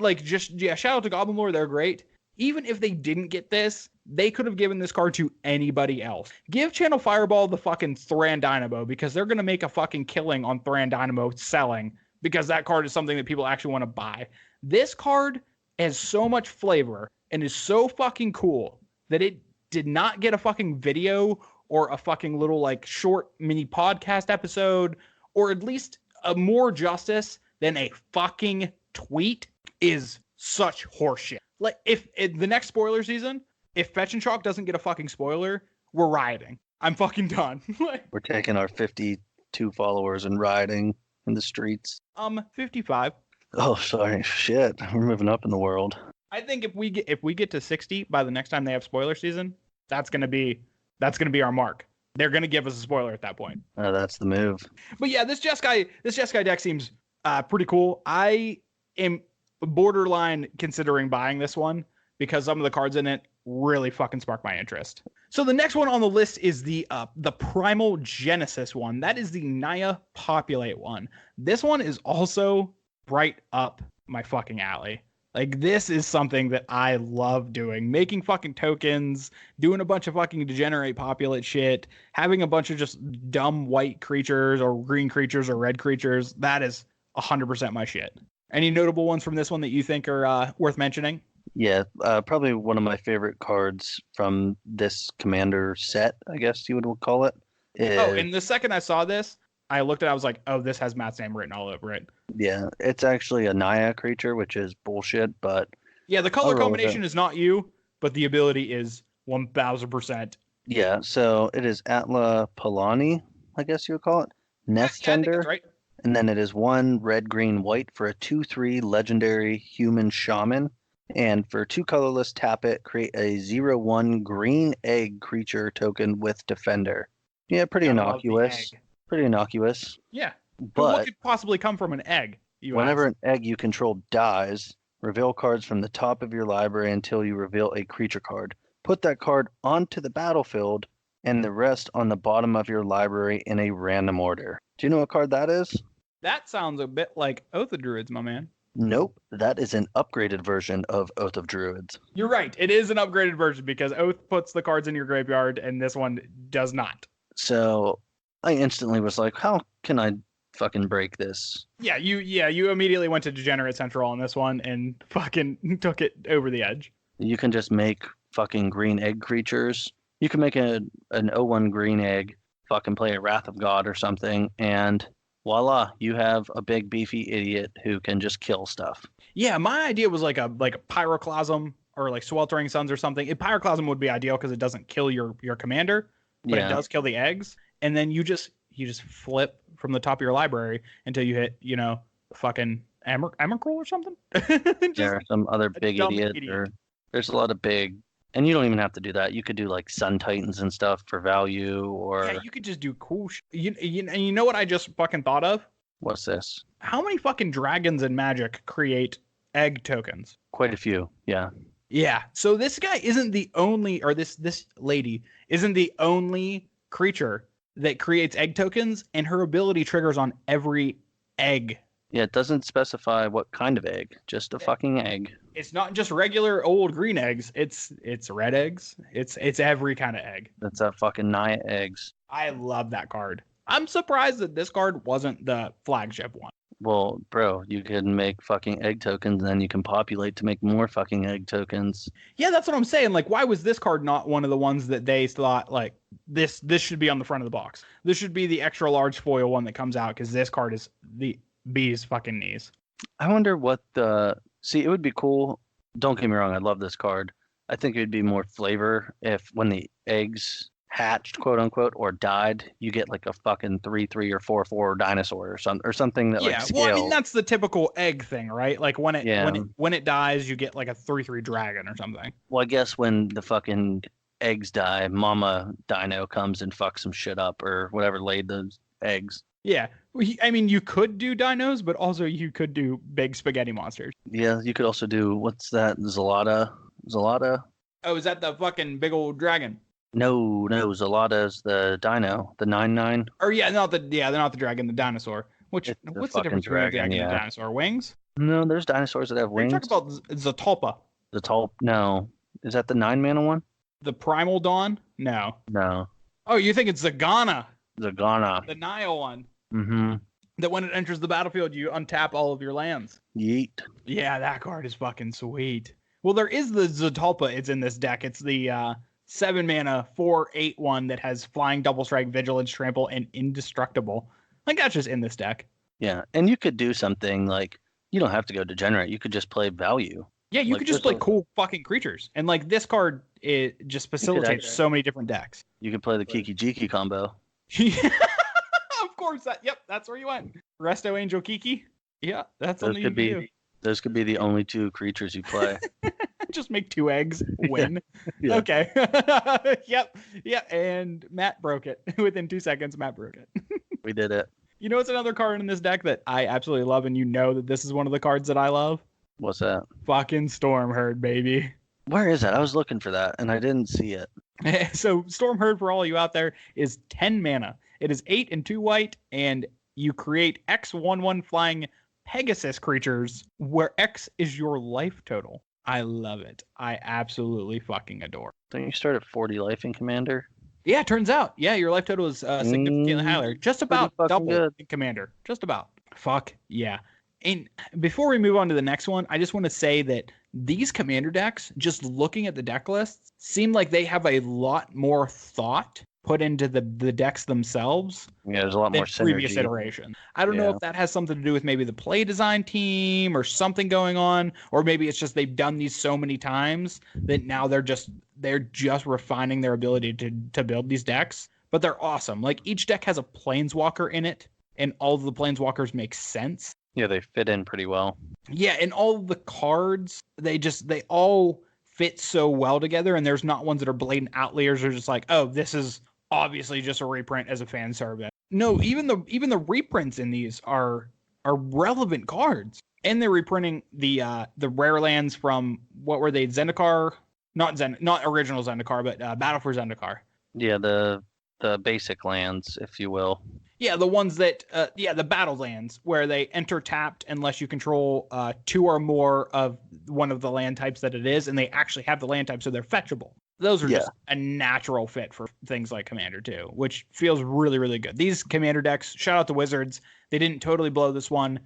shout out to Goblin Lore. They're great. Even if they didn't get this, they could have given this card to anybody else. Give Channel Fireball the fucking Thran Dynamo because they're going to make a fucking killing on Thran Dynamo selling because that card is something that people actually want to buy. This card has so much flavor and is so fucking cool that it did not get a fucking video or a fucking little like short mini podcast episode, or at least a more justice than a fucking tweet is such horseshit. Like if the next spoiler season, if Fetch and Chalk doesn't get a fucking spoiler, we're rioting. I'm fucking done. We're taking our 52 followers and rioting in the streets. 55. Oh, sorry. Shit. We're moving up in the world. I think if we get to 60 by the next time they have spoiler season, that's gonna be our mark. They're gonna give us a spoiler at that point. That's the move. But yeah, this Jeskai deck seems pretty cool. I am borderline considering buying this one because some of the cards in it really fucking spark my interest. So the next one on the list is the Primal Genesis one. That is the Naya Populate one. This one is also right up my fucking alley. Like, this is something that I love doing. Making fucking tokens, doing a bunch of fucking degenerate populate shit, having a bunch of just dumb white creatures or green creatures or red creatures. That is 100% my shit. Any notable ones from this one that you think are worth mentioning? Yeah, probably one of my favorite cards from this Commander set, I guess you would call it. And the second I saw this, I looked at it, I was like, oh, this has Matt's name written all over it. Yeah, it's actually a Naya creature, which is bullshit, but... Yeah, the color combination is not you, but the ability is 1,000%. Yeah, so it is Atla Palani, I guess you would call it. Nest Tender. I think that's right. And then it is 1 red, green, white for a 2/3 legendary human shaman. And for 2 colorless, tap it, create a 0/1 green egg creature token with Defender. Yeah, pretty innocuous. Pretty innocuous. Yeah. But what could possibly come from an egg? Whenever an egg you control dies, reveal cards from the top of your library until you reveal a creature card. Put that card onto the battlefield and the rest on the bottom of your library in a random order. Do you know what card that is? That sounds a bit like Oath of Druids, my man. Nope. That is an upgraded version of Oath of Druids. You're right. It is an upgraded version because Oath puts the cards in your graveyard and this one does not. So I instantly was like, how can I fucking break this? Yeah, you immediately went to Degenerate Central on this one and fucking took it over the edge. You can just make fucking green egg creatures. You can make an 0/1 green egg, fucking play a Wrath of God or something, and voila, you have a big beefy idiot who can just kill stuff. Yeah, my idea was like a Pyroclasm or like Sweltering Suns or something. Pyroclasm would be ideal because it doesn't kill your commander, but it does kill the eggs. And then you just flip from the top of your library until you hit, fucking Emrakul or something. Or some other big idiot. Or there's a lot of big And you don't even have to do that. You could do like Sun Titans and stuff for value, Yeah, or you could just do cool and you know what I just fucking thought of? what's this? How many fucking dragons in Magic create egg tokens? Quite a few. Yeah. Yeah. So this guy isn't the only, or this lady isn't the only creature that creates egg tokens, and her ability triggers on every egg. Yeah, it doesn't specify what kind of egg, just a fucking egg. It's not just regular old green eggs. It's red eggs. It's every kind of egg. That's that fucking Naya eggs. I love that card. I'm surprised that this card wasn't the flagship one. Well, bro, you can make fucking egg tokens, and then you can populate to make more fucking egg tokens. Yeah, that's what I'm saying. Like, why was this card not one of the ones that they thought like this should be on the front of the box? This should be the extra large foil one that comes out because this card is the bee's fucking knees. I wonder what the see. It would be cool. Don't get me wrong. I love this card. I think it would be more flavor if when the eggs hatched, quote unquote, or died, you get like a fucking 3/3 or 4/4 dinosaur or something that like Yeah, scales. well, I mean that's the typical egg thing, right? Like when it Yeah. when it dies, you get like a 3/3 dragon or something. Well, I guess when the fucking eggs die, Mama Dino comes and fucks some shit up or whatever laid those eggs. Yeah, I mean you could do dinos, but also you could do big spaghetti monsters. Yeah, you could also do what's that? Zalata? Zalata? Oh, is that the fucking big old dragon? No, Zalata's the dino, the 9/9. Or yeah, they're not the dragon, the dinosaur. Which It's the what's the difference between a dragon, dragon and a yeah. dinosaur? Wings? No, there's dinosaurs that have Are you wings. talking about Zatalpa? The tall, no. Is that the 9-mana one? The Primal Dawn? No. No. Oh, you think it's Zagana, Zagana. the Nile one? Mm-hmm. That when it enters the battlefield, you untap all of your lands. Yeet. Yeah, that card is fucking sweet. Well, there is the Zatalpa. It's in this deck. It's the 7-mana 4/8 one that has flying, double strike, vigilance, trample, and indestructible. Like that's just in this deck. Yeah, and you could do something like you don't have to go degenerate. You could just play value. Yeah, you Like, could just there's play cool fucking creatures. And like this card, it just facilitates actually- so many different decks. You could play the Kiki Jiki combo. Of course, that's where you went. Resto Angel Kiki. Yeah, that's Those something you could can do. be those could be the only two creatures you play. Just make 2 eggs, win. Yeah. Okay. Yep. And Matt broke it. Within 2 seconds, Matt broke it. We did it. You know what's another card in this deck that I absolutely love, and you know that this is one of the cards that I love? What's that? Fucking Storm Herd, baby. Where is that? I was looking for that and I didn't see it. So Storm Herd, for all you out there, is 10 mana. It is 8 and 2 white, and you create X/1/1 flying Pegasus creatures where X is your life total. I love it. I absolutely fucking adore it. Don't you start at 40 life in Commander? Yeah, it turns out. Yeah, your life total is significantly higher. Just about fucking double good. in Commander. Just about. Fuck yeah. And before we move on to the next one, I just want to say that these Commander decks, just looking at the deck lists, seem like they have a lot more thought put into the decks themselves Yeah, there's a lot than more synergy. previous iterations. I don't know Yeah. if that has something to do with maybe the play design team or something going on, or maybe it's just they've done these so many times that now they're just refining their ability to build these decks. But they're awesome. Like each deck has a planeswalker in it, and all of the planeswalkers make sense. Yeah, they fit in pretty well. Yeah, and all of the cards, they all fit so well together, and there's not ones that are blatant outliers or just like, oh, this is obviously just a reprint as a fan service. No, even the reprints in these are relevant cards. And they're reprinting the rare lands from what were they? Zendikar? Not original Zendikar, but Battle for Zendikar. Yeah, the basic lands, if you will. Yeah, the ones that the battle lands where they enter tapped unless you control 2 or more of one of the land types that it is, and they actually have the land type, so they're fetchable. Those are just a natural fit for things like Commander 2, which feels really, really good. These Commander decks, shout out to Wizards, they didn't totally blow this one.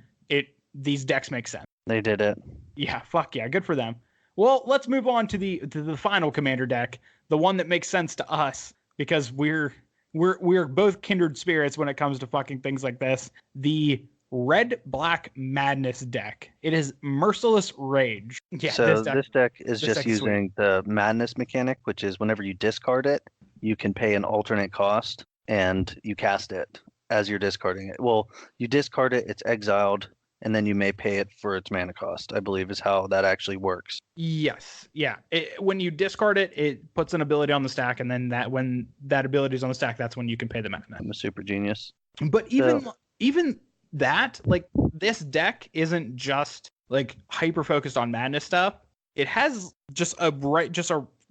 These decks make sense. They did it. Yeah, fuck yeah, good for them. Well, let's move on to the final Commander deck, the one that makes sense to us because we're both kindred spirits when it comes to fucking things like this. The Red-Black Madness deck. It is Merciless Rage. Yeah, so this deck is just deck is using the Madness mechanic, which is whenever you discard it, you can pay an alternate cost and you cast it as you're discarding it. Well, you discard it, it's exiled, and then you may pay it for its mana cost, I believe is how that actually works. Yes. Yeah. When you discard it, it puts an ability on the stack, and then when that ability is on the stack, that's when you can pay the mana. I'm a super genius. But even that, like, this deck isn't just like hyper focused on madness stuff. It has just a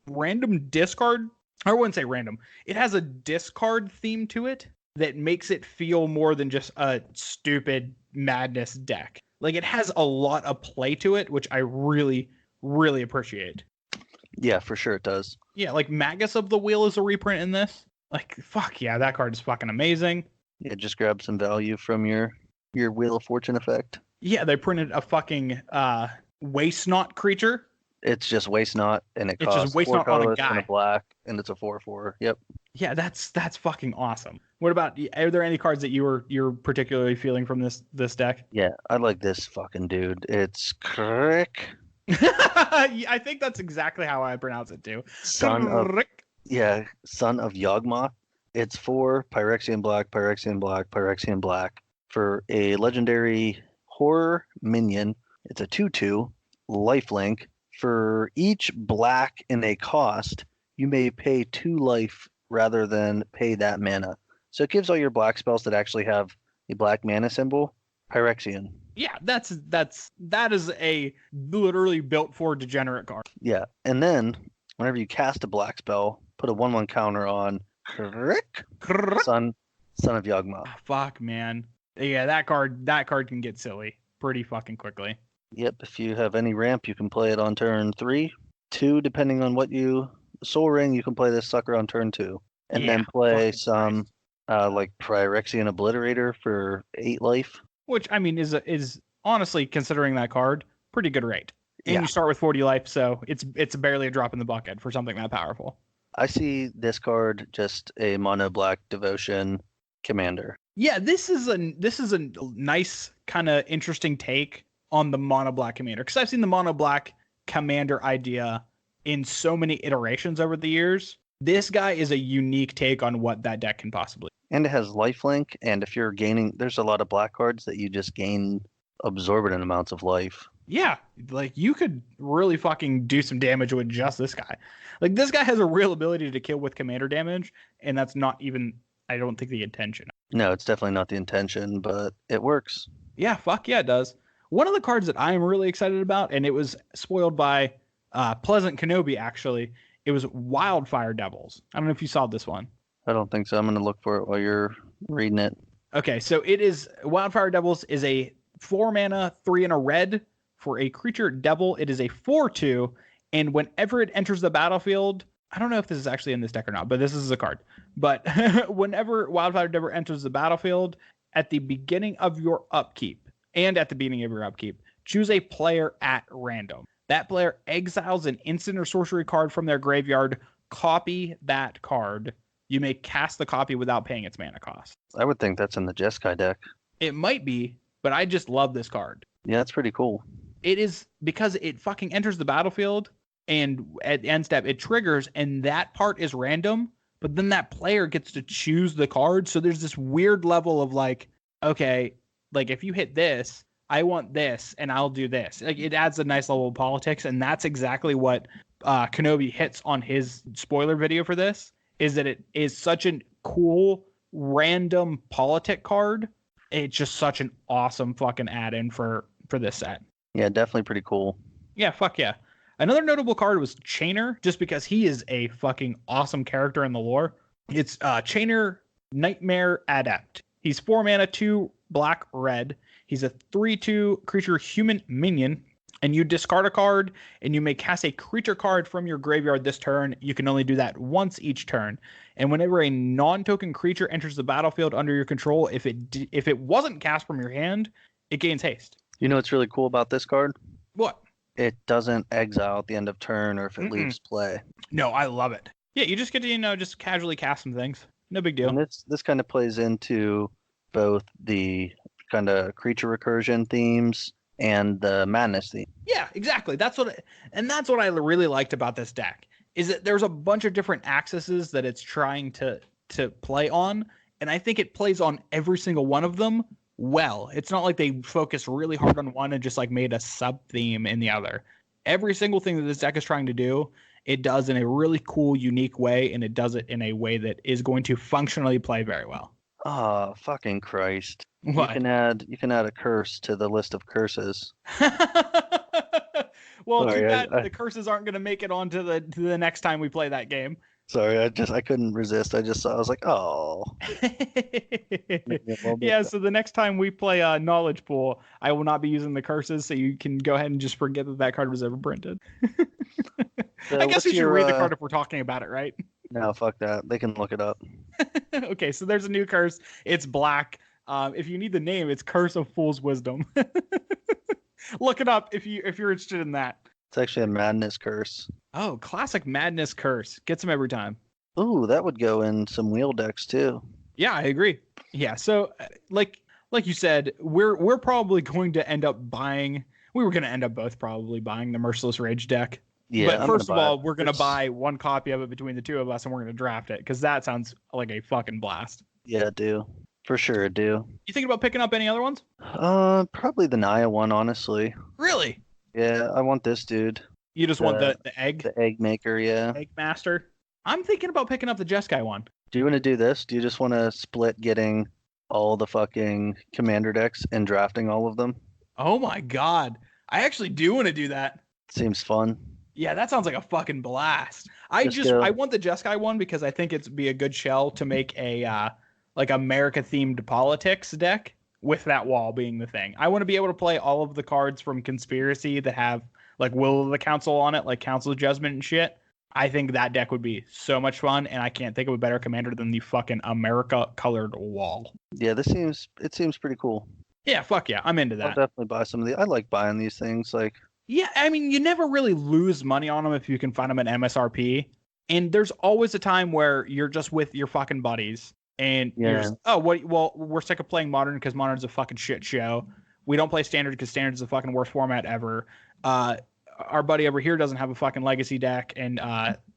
random discard. I wouldn't say random. It has a discard theme to it that makes it feel more than just a stupid madness deck. Like, it has a lot of play to it, which I really, really appreciate. Yeah, for sure it does. Yeah, like Magus of the Wheel is a reprint in this. Like, fuck yeah, that card is fucking amazing. Yeah, just grab some value from your Wheel of Fortune effect. Yeah, they printed a fucking Waste Not creature. It's just Waste Not, and it costs 4 colorless and a black, and it's a 4/4. Yep. Yeah, that's fucking awesome. What about, are there any cards that you're particularly feeling from this deck? Yeah, I like this fucking dude. It's Crick. I think that's exactly how I pronounce it too. Son of Yawgmoth. It's 4 Phyrexian black, Phyrexian black, Phyrexian black for a legendary horror minion. It's a 2/2 lifelink. For each black in a cost, you may pay 2 life rather than pay that mana. So it gives all your black spells that actually have a black mana symbol Phyrexian. Yeah, that is a literally built for degenerate card. Yeah, and then whenever you cast a black spell, put a 1/1 counter on Crick, Son of Yawgmoth. Fuck, man. Yeah, that card can get silly pretty fucking quickly. Yep, if you have any ramp, you can play it on turn 3, 2, depending on what you Soul Ring. You can play this sucker on turn 2, and then play some like Phyrexian Obliterator for 8 life. Which, I mean, is honestly, considering that card, pretty good rate. And you start with 40 life, so it's barely a drop in the bucket for something that powerful. I see this card just a mono black devotion commander. Yeah, this is a nice kind of interesting take on the mono black commander, because I've seen the mono black commander idea in so many iterations over the years. This guy is a unique take on what that deck can possibly. And it has lifelink, and if you're gaining, there's a lot of black cards that you just gain exorbitant amounts of life. Yeah, like you could really fucking do some damage with just this guy. Like, this guy has a real ability to kill with commander damage, and that's not even, I don't think, the intention. No, it's definitely not the intention, but it works. Yeah, fuck yeah, it does. One of the cards that I'm really excited about, and it was spoiled by Pleasant Kenobi, actually, it was Wildfire Devils. I don't know if you saw this one. I don't think so. I'm going to look for it while you're reading it. Okay, so it is Wildfire Devils is a 4 mana, 3 and a red for a creature devil. It is a 4/2, and whenever it enters the battlefield, I don't know if this is actually in this deck or not, but this is a card. But whenever Wildfire Devil enters the battlefield, at the beginning of your upkeep, and at the beginning of your upkeep, choose a player at random. That player exiles an instant or sorcery card from their graveyard. Copy that card. You may cast the copy without paying its mana cost. I would think that's in the Jeskai deck. It might be, but I just love this card. Yeah, that's pretty cool. It is, because it fucking enters the battlefield, and at end step it triggers, and that part is random, but then that player gets to choose the card. So there's this weird level of like, okay, like if you hit this, I want this, and I'll do this. Like, it adds a nice level of politics, and that's exactly what Kenobi hits on his spoiler video for this, is that it is such a cool, random politic card. It's just such an awesome fucking add-in for this set. Yeah, definitely pretty cool. Yeah, fuck yeah. Another notable card was Chainer, just because he is a fucking awesome character in the lore. It's Chainer Nightmare Adept. He's 4 mana, 2 black, red. He's a 3/2 creature human minion, and you discard a card, and you may cast a creature card from your graveyard this turn. You can only do that once each turn. And whenever a non-token creature enters the battlefield under your control, if it wasn't cast from your hand, it gains haste. You know what's really cool about this card? What? It doesn't exile at the end of turn or if it leaves play. No, I love it. Yeah, you just get to, just casually cast some things. No big deal. And this kind of plays into both the kind of creature recursion themes and the madness theme. Yeah, exactly. That's what I really liked about this deck, is that there's a bunch of different axes that it's trying to play on, and I think it plays on every single one of them well. It's not like they focused really hard on one and just like made a sub theme in the other. Every single thing that this deck is trying to do, it does in a really cool, unique way, and it does it in a way that is going to functionally play very well. Oh, fucking Christ. What? You can add a curse to the list of curses. Well, Sorry, too bad the curses aren't going to make it on to the next time we play that game. Sorry, I couldn't resist. I was like, oh. Yeah, so the next time we play Knowledge Pool, I will not be using the curses, so you can go ahead and just forget that card was ever printed. So I guess we should read the card if we're talking about it, right? No, fuck that. They can look it up. Okay, so there's a new curse. It's black. If you need the name, it's Curse of Fool's Wisdom. Look it up if you're interested in that. It's actually a madness curse. Oh, classic madness curse. Gets them every time. Ooh, that would go in some wheel decks too. Yeah, I agree. Yeah, so like you said, we're probably going to end up buying. We were going to end up both probably buying the Merciless Rage deck. Yeah, but first of all, we're going to buy one copy of it between the two of us, and we're going to draft it because that sounds like a fucking blast. Yeah, I do. For sure, I do. You thinking about picking up any other ones? Probably the Naya one, honestly. Really? Yeah, I want this dude. You just want the egg? The egg maker, yeah. Egg master? I'm thinking about picking up the Jeskai one. Do you want to do this? Do you just want to split getting all the fucking commander decks and drafting all of them? Oh my god. I actually do want to do that. Seems fun. Yeah, that sounds like a fucking blast. I want the Jeskai one because I think it'd be a good shell to make a like America themed politics deck with that wall being the thing. I want to be able to play all of the cards from Conspiracy that have like Will of the Council on it, like Council of Judgment and shit. I think that deck would be so much fun, and I can't think of a better commander than the fucking America colored wall. Yeah, it seems pretty cool. Yeah, fuck yeah, I'm into that. I'll definitely buy some of these. I like buying these things. Like, yeah, I mean, you never really lose money on them if you can find them at MSRP. And there's always a time where you're just with your fucking buddies, and you're just, well, we're sick of playing Modern because Modern's a fucking shit show. We don't play Standard because Standard is the fucking worst format ever. Our buddy over here doesn't have a fucking Legacy deck, and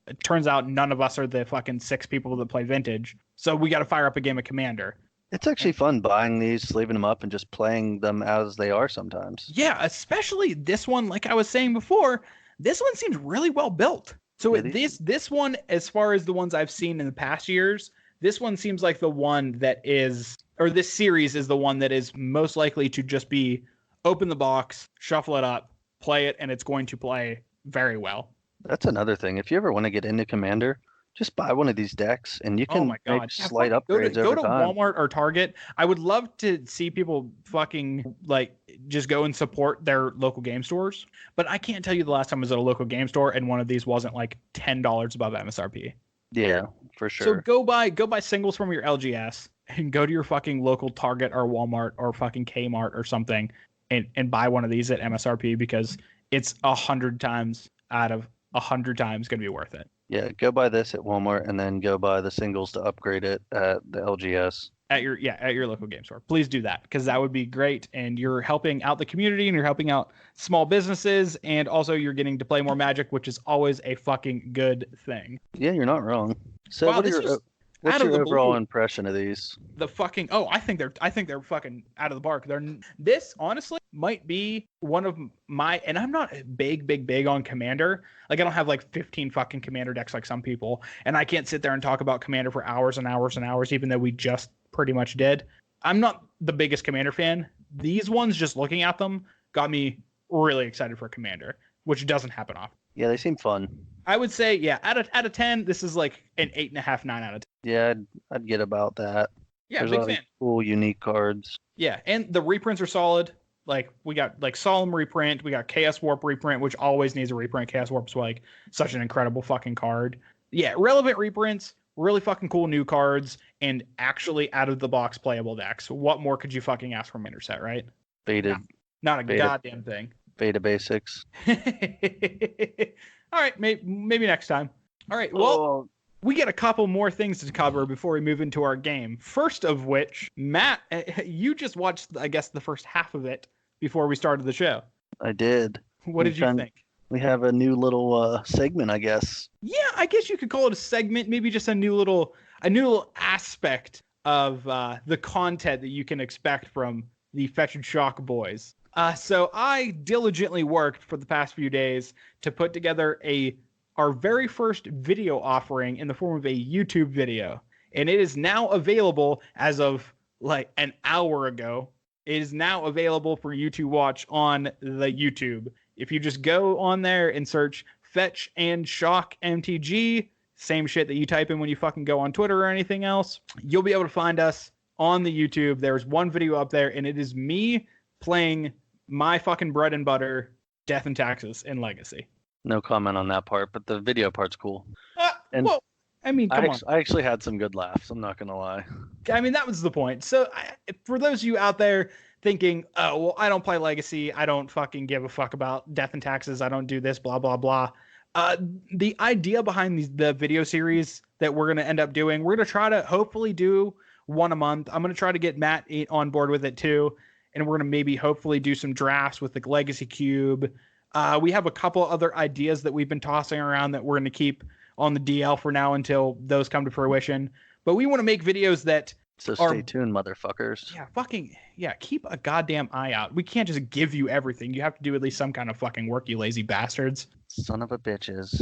it turns out none of us are the fucking 6 people that play Vintage. So we got to fire up a game of Commander. It's actually fun buying these, sleeving them up, and just playing them as they are sometimes. Yeah, especially this one. Like I was saying before, this one seems really well built. So this one, as far as the ones I've seen in the past years, this one seems like the one that is, or this series is the one that is most likely to just be open the box, shuffle it up, play it, and it's going to play very well. That's another thing. If you ever want to get into Commander, just buy one of these decks, and you can make slight upgrades over time. Go to Walmart or Target. I would love to see people fucking like just go and support their local game stores. But I can't tell you the last time I was at a local game store and one of these wasn't like $10 above MSRP. Yeah, for sure. So go buy singles from your LGS and go to your fucking local Target or Walmart or fucking Kmart or something and buy one of these at MSRP because it's 100 times out of 100 times going to be worth it. Yeah, go buy this at Walmart and then go buy the singles to upgrade it at the LGS. At your local game store. Please do that because that would be great. And you're helping out the community and you're helping out small businesses. And also you're getting to play more Magic, which is always a fucking good thing. Yeah, you're not wrong. So wow, what's your overall impression of these? The fucking I think they're fucking out of the park. This honestly might be one of my, and I'm not big on Commander. Like I don't have like 15 fucking Commander decks like some people, and I can't sit there and talk about Commander for hours and hours and hours, even though we just pretty much did. I'm not the biggest Commander fan. These ones, just looking at them, got me really excited for Commander, which doesn't happen often. Yeah, they seem fun. I would say, yeah, out of 10, this is like an 8.5, 9 out of 10. Yeah, I'd get about that. Yeah, there's big a lot fan. Of cool, unique cards. Yeah, and the reprints are solid. Like we got like Solemn reprint, we got Chaos Warp reprint, which always needs a reprint. Chaos Warp's like such an incredible fucking card. Yeah, relevant reprints, really fucking cool new cards, and actually out of the box playable decks. What more could you fucking ask from Interset, right? Beta. Not a goddamn thing. Beta basics. All right, maybe next time. All right, well, we get a couple more things to cover before we move into our game. First of which, Matt, you just watched, I guess, the first half of it before we started the show. I did. What did you think? We have a new little segment, I guess. Yeah, I guess you could call it a segment, maybe just a new little aspect of the content that you can expect from the Fetch and Shock boys. So I diligently worked for the past few days to put together our very first video offering in the form of a YouTube video. And it is now available as of like an hour ago. It is now available for you to watch on the YouTube. If you just go on there and search Fetch and Shock MTG, same shit that you type in when you fucking go on Twitter or anything else, you'll be able to find us on the YouTube. There's one video up there, and it is me playing my fucking bread and butter, Death and Taxes in Legacy. No comment on that part, but the video part's cool. And well, I mean, come on. I actually had some good laughs. I'm not gonna lie. I mean, that was the point. So for those of you out there thinking, oh, well, I don't play Legacy. I don't fucking give a fuck about Death and Taxes. I don't do this, blah, blah, blah. The idea behind the video series that we're going to end up doing, we're going to try to hopefully do one a month. I'm going to try to get Matt on board with it too. And we're going to maybe hopefully do some drafts with the Legacy Cube. We have a couple other ideas that we've been tossing around that we're going to keep on the DL for now until those come to fruition. But we want to make videos that So stay tuned, motherfuckers. Yeah, keep a goddamn eye out. We can't just give you everything. You have to do at least some kind of fucking work, you lazy bastards. Son of a bitches.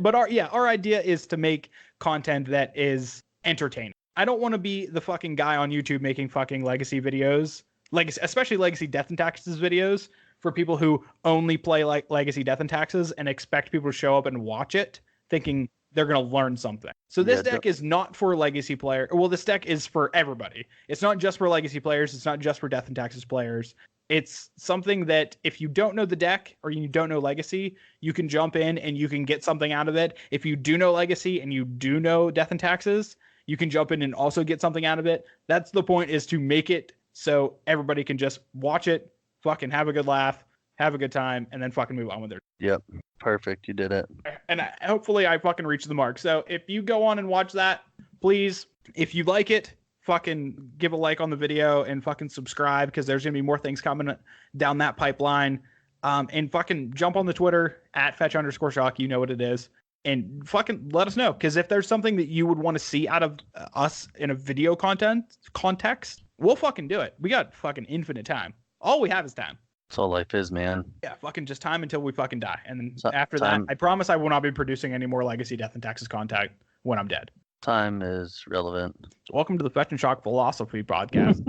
But our idea is to make content that is entertaining. I don't want to be the fucking guy on YouTube making fucking Legacy videos, especially Legacy Death and Taxes videos for people who only play like Legacy Death and Taxes and expect people to show up and watch it thinking they're going to learn something. So this deck is not for Legacy players. Well, this deck is for everybody. It's not just for Legacy players. It's not just for Death and Taxes players. It's something that if you don't know the deck or you don't know Legacy, you can jump in and you can get something out of it. If you do know Legacy and you do know Death and Taxes, you can jump in and also get something out of it. That's the point, is to make it so everybody can just watch it, fucking have a good laugh, have a good time, and then fucking move on with their. Yep. Perfect. You did it. And hopefully I fucking reach the mark. So if you go on and watch that, please, if you like it, fucking give a like on the video and fucking subscribe, because there's going to be more things coming down that pipeline. And fucking jump on the Twitter at @fetch_shock. You know what it is. And fucking let us know. Because if there's something that you would want to see out of us in a video context, we'll fucking do it. We got fucking infinite time. All we have is time. That's all life is, man. Yeah, fucking just time until we fucking die. And then after that, I promise I will not be producing any more Legacy Death and Taxes content when I'm dead. Time is relevant. So welcome to the Fetch and Shock Philosophy Podcast.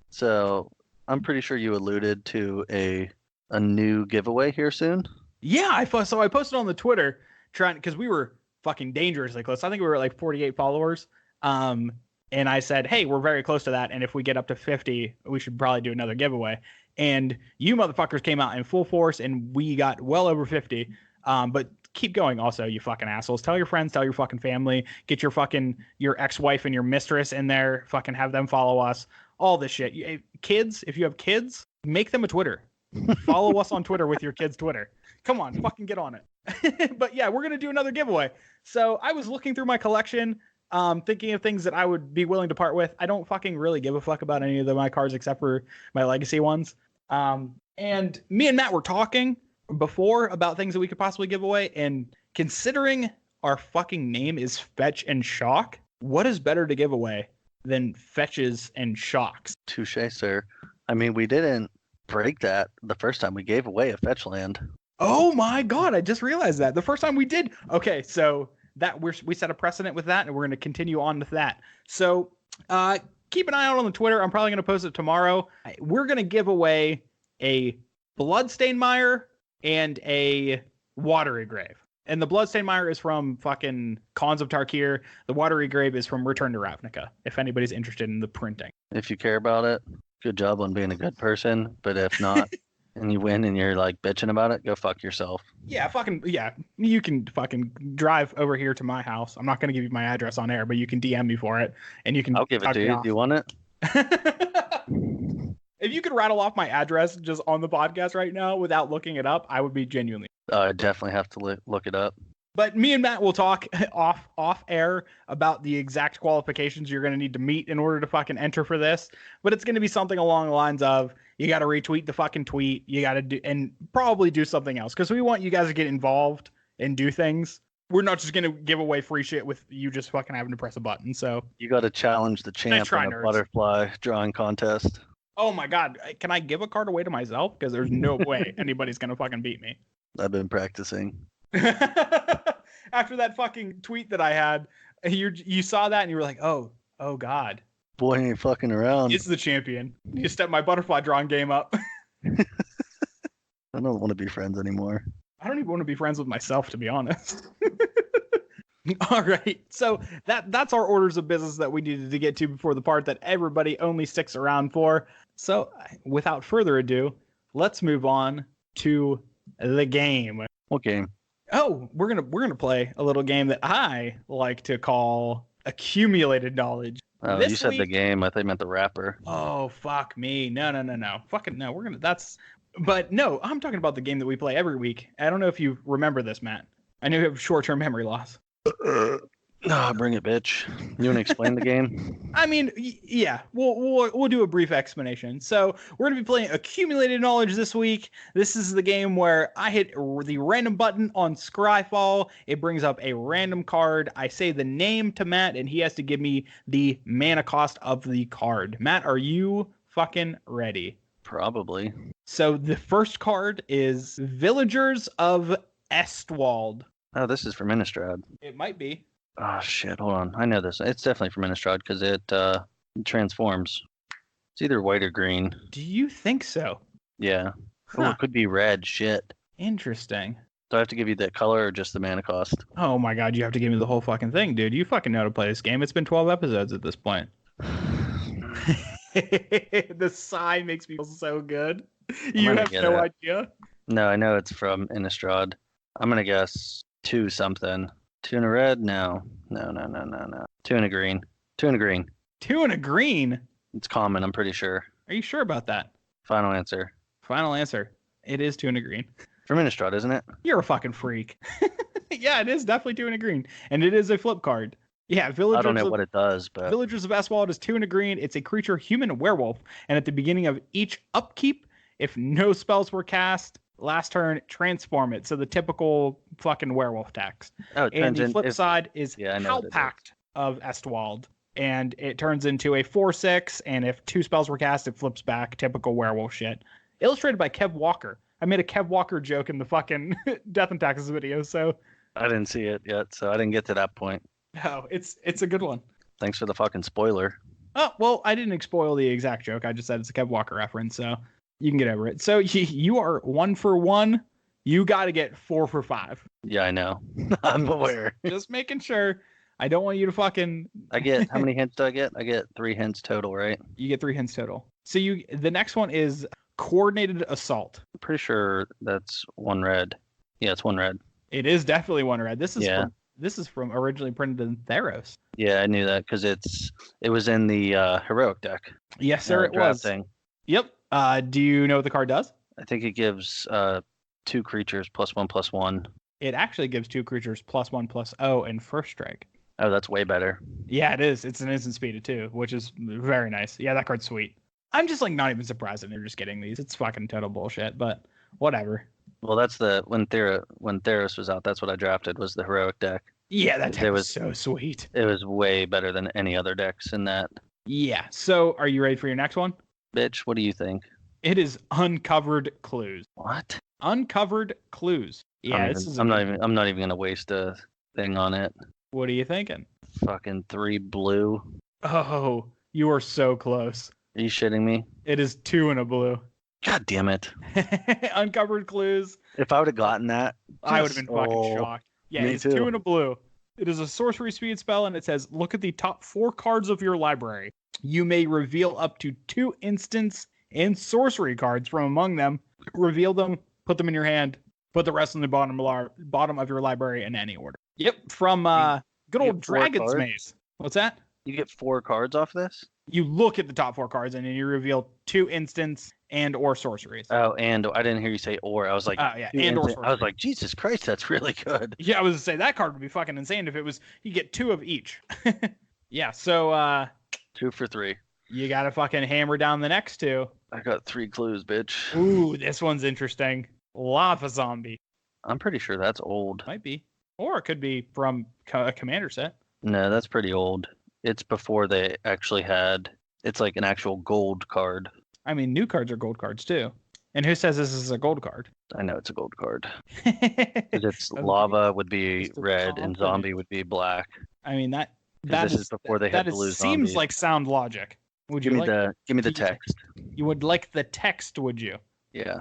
So I'm pretty sure you alluded to a new giveaway here soon. Yeah, I posted on the Twitter because we were fucking dangerously close. I think we were at like 48 followers. And I said, hey, we're very close to that. And if we get up to 50, we should probably do another giveaway. And you motherfuckers came out in full force and we got well over 50. But keep going also, you fucking assholes. Tell your friends, tell your fucking family, get your ex-wife and your mistress in there, fucking have them follow us, all this shit. Kids, if you have kids, make them a Twitter. Follow us on Twitter with your kids' Twitter. Come on, fucking get on it. But yeah, we're going to do another giveaway. So I was looking through my collection, thinking of things that I would be willing to part with. I don't fucking really give a fuck about any of my cards except for my Legacy ones. And me and Matt were talking before about things that we could possibly give away. And considering our fucking name is Fetch and Shock, what is better to give away than Fetches and Shocks? Touche, sir. I mean, we didn't break that the first time we gave away a fetch land. Oh my God, I just realized that. The first time we did. Okay, so that we set a precedent with that, and we're going to continue on with that. So keep an eye out on the Twitter. I'm probably going to post it tomorrow. We're going to give away a Bloodstained Mire and a Watery Grave. And the Bloodstained Mire is from fucking Khans of Tarkir. The Watery Grave is from Return to Ravnica, if anybody's interested in the printing. If you care about it, good job on being a good person. But if not, and you win and you're like bitching about it, go fuck yourself. Yeah, you can fucking drive over here to my house. I'm not going to give you my address on air, but you can DM me for it. And you can. I'll give it to you. Do you want it? If you could rattle off my address just on the podcast right now without looking it up, I would be genuinely. I definitely have to look it up. But me and Matt will talk off air about the exact qualifications you're going to need to meet in order to fucking enter for this. But it's going to be something along the lines of, you got to retweet the fucking tweet. You got to do, and probably do something else, because we want you guys to get involved and do things. we're not just gonna give away free shit with you just fucking having to press a button. So You got to challenge the champ try, in a nerds. butterfly drawing contest. oh my god, can I give a card away to myself? Because there's no way anybody's gonna fucking beat me. I've been practicing. After that fucking tweet that I had, you saw that and you were like, oh god, Boy ain't fucking around. it's the champion. You step my butterfly drawing game up. I don't want to be friends anymore. I don't even want to be friends with myself, to be honest. All right, so that's our orders of business that we needed to get to before the part that everybody only sticks around for. So without further ado, let's move on to the game. What game? Oh, we're gonna play a little game that I like to call accumulated knowledge. Oh, This you said the week- game. I thought you meant the rapper. Oh, fuck me. No. Fucking no. But no, I'm talking about the game that we play every week. I don't know if you remember this, Matt. I know you have short-term memory loss. Bring it, bitch. You want to explain the game? I mean, yeah, we'll do a brief explanation. So we're going to be playing Accumulated Knowledge this week. This is the game where I hit the random button on Scryfall. It brings up a random card. I say the name to Matt, and he has to give me the mana cost of the card. Matt, are you fucking ready? Probably. So the first card is Villagers of Estwald. Oh, this is from Innistrad. It might be. Oh, shit. Hold on. I know this. It's definitely from Innistrad because it transforms. It's either white or green. Do you think so? Yeah. Oh, Huh. it could be red. Shit. Interesting. Do I have to give you the color or just the mana cost? Oh my god, you have to give me the whole fucking thing, dude. You fucking know how to play this game. It's been 12 episodes at this point. The sigh makes me feel so good. You gonna have get no it. idea. No, I know it's from Innistrad. I'm going to guess 2 something. 2 and a red? No. No. 2 and a green. 2 and a green. 2 and a green. It's common, I'm pretty sure. Are you sure about that? Final answer. Final answer. It is 2 and a green. From Innistrad, isn't it? You're a fucking freak. Yeah, it is definitely 2 and a green. And it is a flip card. Yeah, I Villagers don't know of what it does, but Villagers of Estwald is 2 and a green. It's a creature, human werewolf. And at the beginning of each upkeep, if no spells were cast, last turn, transform it. So the typical fucking werewolf text. oh, it And turns the in. flip side is Yeah, I know what it is. Howlpact of Estwald. And it turns into a 4/6. And if 2 spells were cast, it flips back. Typical werewolf shit. Illustrated by Kev Walker. I made a Kev Walker joke in the fucking Death and Taxes video. So, I didn't see it yet, so I didn't get to that point. oh, it's a good one. Thanks for the fucking spoiler. Oh, well, I didn't spoil the exact joke. I just said it's a Kev Walker reference, so you can get over it. So you are 1 for 1. You got to get 4 for 5. Yeah, I know. I'm aware. Just making sure. I don't want you to fucking. I get, how many hints do I get? I get 3 hints total, right? You get 3 hints total. So the next one is Coordinated Assault. I'm pretty sure that's 1 red. Yeah, it's 1 red. It is definitely 1 red. This is Yeah. from originally printed in Theros. Yeah, I knew that because it was in the heroic deck. Yes, sir, it was. drafting. Yep. Do you know what the card does? I think it gives 2 creatures +1/+1. It actually gives 2 creatures +1/+0 and first strike. Oh, that's way better. Yeah, it is. It's an instant speed too, which is very nice. Yeah, that card's sweet. I'm just like not even surprised that they're just getting these. It's fucking total bullshit, but whatever. Well, that's when Theros was out. That's what I drafted was the heroic deck. Yeah, that deck It was was- so sweet. It was way better than any other decks in that. Yeah. So, are you ready for your next one? Bitch, what do you think? It is Uncovered Clues. What? Uncovered Clues. Yeah, I'm not even gonna waste a thing on it. What are you thinking? Fucking 3 blue. Oh, you are so close. Are you shitting me? It is 2 and a blue. God damn it! Uncovered Clues. If I would have gotten that, I would have been fucking Oh, shocked. Yeah, me it's too. 2 and a blue. It is a sorcery speed spell, and it says, look at the top 4 cards of your library. You may reveal up to 2 instants and sorcery cards from among them. Reveal them, put them in your hand, put the rest in the bottom of your library in any order. Yep, from good you old get 4 Dragon's cards? Maze. What's that? you get 4 cards off this. You look at the top 4 cards, and then you reveal 2 instants and or sorceries. Oh, and I didn't hear you say or. I was like, Oh, yeah, 2 and or instant- I was sorcery. like, Jesus Christ, that's really good. Yeah, I was to say that card would be fucking insane if it was you get 2 of each. Yeah, so 2 for 3. you gotta fucking hammer down the next 2. I got 3 clues, bitch. Ooh, this one's interesting. Lava Zombie. I'm pretty sure that's old. Might be. Or it could be from a commander set. No, that's pretty old. It's before they actually had. It's like an actual gold card. I mean, new cards are gold cards too. And who says this is a gold card? I know it's a gold card. Okay, Because it's lava would be Mr. red and Confident. zombie would be black. I mean that 'Cause this is before they had blue seems zombies. like sound logic. Would you Give me like the text. You would like the text, would you? Yeah.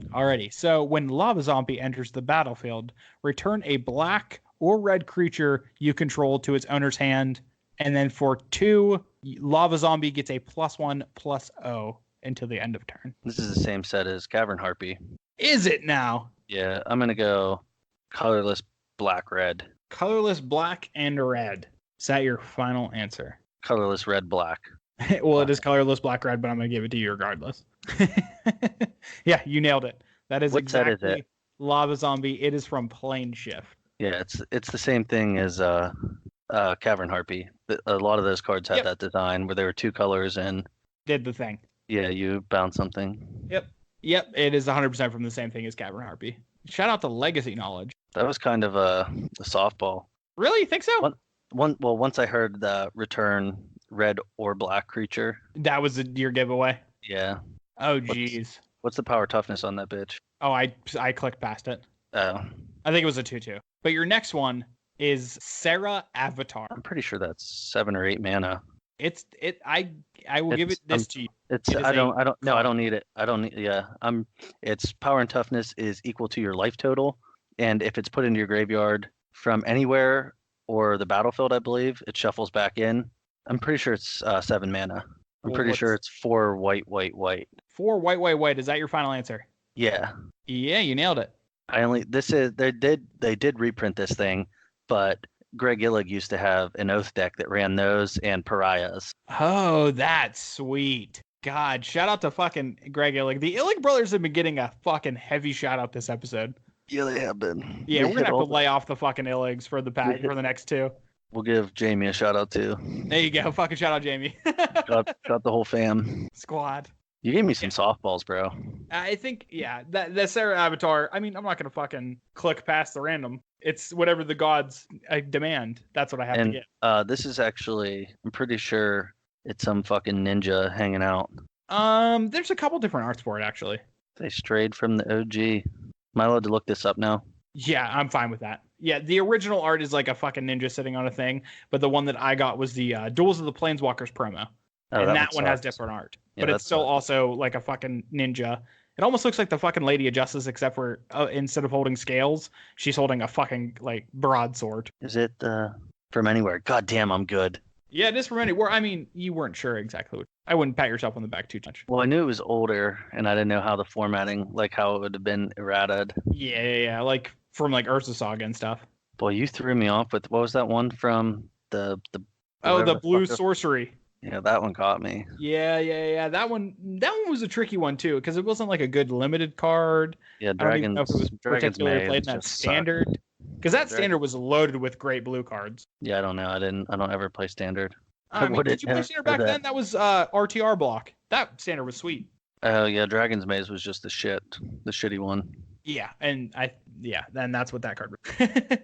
Alrighty. So when lava zombie enters the battlefield, return a black or red creature you control to its owner's hand, and then for 2, lava zombie gets a +1/+0 until the end of turn. This is the same set as Cavern Harpy. Is it now? Yeah, I'm gonna go colorless black red. Colorless black and red. Is that your final answer? Colorless red black. Well, it is colorless black red, but I'm gonna give it to you regardless. Yeah, you nailed it. That is What set exactly is it? lava zombie. It is from Plane Shift. Yeah, it's the same thing as Cavern Harpy. A lot of those cards had Yep. that design where there were 2 colors and Did the thing. yeah, you bounce something. Yep, it is 100% from the same thing as Cavern Harpy. Shout out to Legacy Knowledge. That was kind of a softball. Really? You think so? Once I heard the return red or black creature. That was your giveaway. Yeah. Oh, jeez. What's the power toughness on that bitch? Oh, I clicked past it. Oh, I think it was a 2/2. But your next one is Sarah Avatar. I'm pretty sure that's 7 or 8 mana. I will give it this to you. It's It is I don't need it. I don't need yeah. Its power and toughness is equal to your life total, and if it's put into your graveyard from anywhere or the battlefield, I believe it shuffles back in. I'm pretty sure it's 7 mana. I'm Well, pretty sure it's 4 white. 4 white. Is that your final answer? Yeah. Yeah, you nailed it. They did reprint this thing, but Greg Illig used to have an oath deck that ran those and pariahs. Oh, that's sweet. God, shout out to fucking Greg Illig. The Illig brothers have been getting a fucking heavy shout out this episode. Yeah, they have been. Yeah, They we're gonna hit have all to lay off the fucking Illigs for the for the next 2. We'll give Jamie a shout out too. There you go. Fucking shout out Jamie. Got the whole fam. Squad. You gave me some softballs, bro. I think, yeah, that Sarah Avatar, I mean, I'm not going to fucking click past the random. It's whatever the gods demand. That's what I have to get. This is actually, I'm pretty sure it's some fucking ninja hanging out. There's a couple different arts for it, actually. They strayed from the OG. Am I allowed to look this up now? Yeah, I'm fine with that. Yeah, the original art is like a fucking ninja sitting on a thing, but the one that I got was the Duels of the Planeswalkers promo. Oh, And that one has sucks. different art. Yeah, But that it's still sucks. also like a fucking ninja. It almost looks like the fucking Lady of Justice, except for instead of holding scales, she's holding a fucking like broadsword. Is it from anywhere? God damn, I'm good. Yeah, it is from anywhere. I mean, you weren't sure exactly what. I wouldn't pat yourself on the back too much. Well, I knew it was older, and I didn't know how the formatting, like how it would have been errated. Yeah, like from like Urza Saga and stuff. Boy, you threw me off with what was that one from the Oh, whatever the blue fuck it- sorcery. Yeah, that one caught me. Yeah. That one was a tricky one too, because it wasn't like a good limited card. Yeah, I don't even know if it was Dragon's particularly Maze played in that just sucked. standard. Because that Dragon- standard was loaded with great blue cards. Yeah, I don't know. I don't ever play standard. I mean, Would did it you play have standard back that? then? That was RTR block. That standard was sweet. Oh yeah, Dragon's Maze was just the shitty one. Yeah, and then that's what that card was.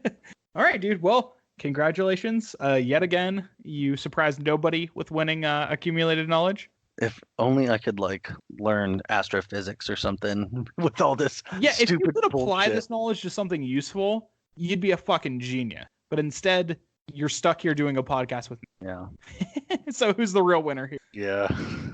All right, dude. Well, congratulations. Yet again, you surprised nobody with winning accumulated knowledge. If only I could like learn astrophysics or something with all this Yeah, if you stupid could apply bullshit. this knowledge to something useful, you'd be a fucking genius. But instead, you're stuck here doing a podcast with Yeah. me. So who's the real winner here? Yeah.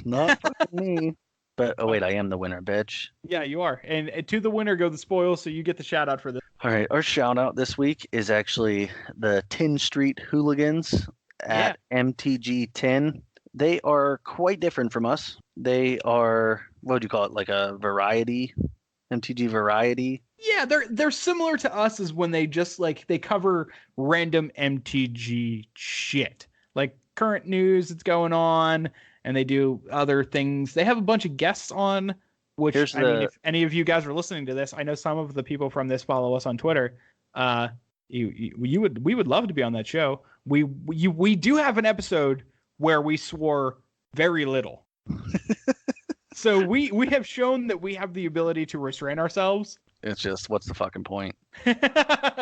Not fucking me. But oh wait, I am the winner, bitch. Yeah, you are. And to the winner go the spoils, so you get the shout out for this. All right, our shout out this week is actually the 10 Street Hooligans at MTG 10. They are quite different from us. They are, what would you call it, like a variety, MTG variety. Yeah, they're similar to us as when they just like they cover random MTG shit. Like current news that's going on, and they do other things. They have a bunch of guests on, which Here's I mean, the- if any of you guys are listening to this, I know some of the people from this follow us on Twitter. We would love to be on that show. We do have an episode where we swore very little. So we have shown that we have the ability to restrain ourselves. It's just, what's the fucking point?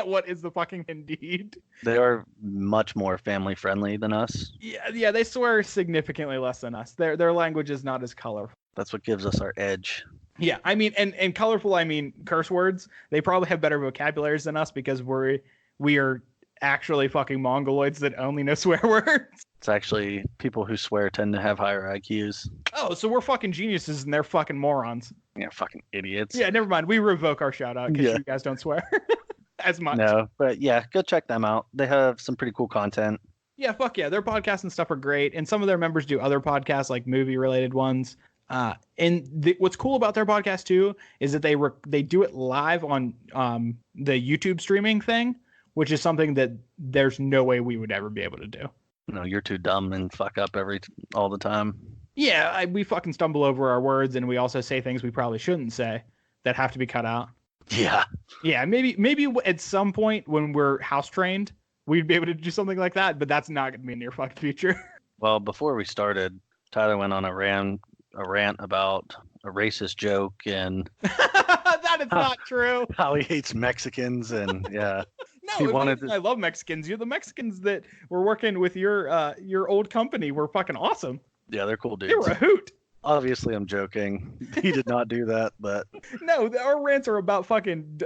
What is the fucking indeed? They are much more family friendly than us. Yeah, they swear significantly less than us. Their language is not as colorful. That's what gives us our edge. Yeah, I mean, and colorful, I mean curse words. They probably have better vocabularies than us because we are actually fucking mongoloids that only know swear words. It's actually people who swear tend to have higher IQs. Oh, so we're fucking geniuses and they're fucking morons. Yeah, fucking idiots. Yeah, never mind. We revoke our shout out because Yeah. you guys don't swear as much. No, but yeah, go check them out. They have some pretty cool content. Yeah, fuck yeah. Their podcasts and stuff are great. And some of their members do other podcasts, like movie related ones. What's cool about their podcast too is that they do it live on the YouTube streaming thing, which is something that there's no way we would ever be able to do. No, you're too dumb and fuck up all the time. Yeah, we fucking stumble over our words, and we also say things we probably shouldn't say that have to be cut out. Yeah. Yeah, maybe at some point when we're house trained, we'd be able to do something like that, but that's not going to be in the near fucking future. Well, before we started, Tyler went on a rant about a racist joke and That is not true. how he hates Mexicans and yeah. No, I love Mexicans. You're the Mexicans that were working with your old company were fucking awesome. Yeah, they're cool dudes. They were a hoot. Obviously, I'm joking. He did not do that, but No, our rants are about fucking.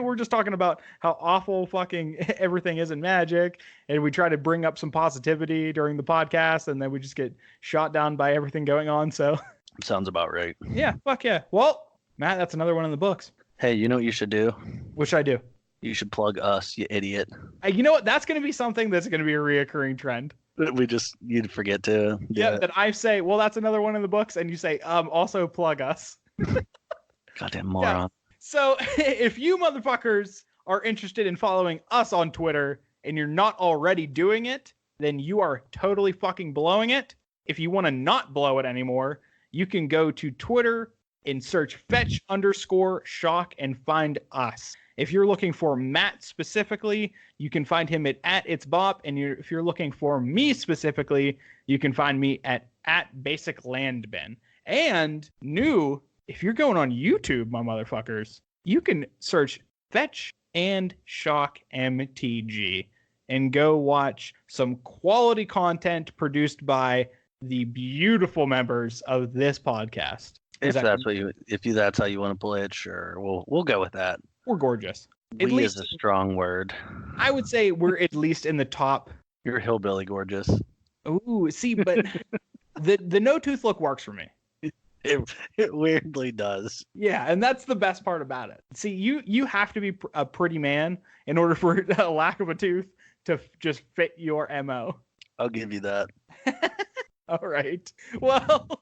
We're just talking about how awful fucking everything is in Magic, and we try to bring up some positivity during the podcast, and then we just get shot down by everything going on. So sounds about right. Yeah, fuck yeah. Well, Matt, that's another one in the books. Hey, you know what you should do? What should I do? You should plug us, you idiot. You know what? That's going to be something that's going to be a reoccurring trend. You'd forget to. Yeah, that I say, well, that's another one in the books, and you say, also plug us. Goddamn moron. Yeah. So if you motherfuckers are interested in following us on Twitter and you're not already doing it, then you are totally fucking blowing it. If you want to not blow it anymore, you can go to Twitter and search fetch_shock and find us. If you're looking for Matt specifically, you can find him at It's Bop. And if you're looking for me specifically, you can find me at Basic Landben. And if you're going on YouTube, my motherfuckers, you can search Fetch and Shock MTG and go watch some quality content produced by the beautiful members of this podcast. If that's how you want to play it, sure. We'll go with that. We're gorgeous. At least is a strong word. I would say we're at least in the top. You're hillbilly gorgeous. Ooh, see, but the no tooth look works for me. It weirdly does. Yeah, and that's the best part about it. See, you have to be a pretty man in order for a lack of a tooth to just fit your MO. I'll give you that. All right. Well,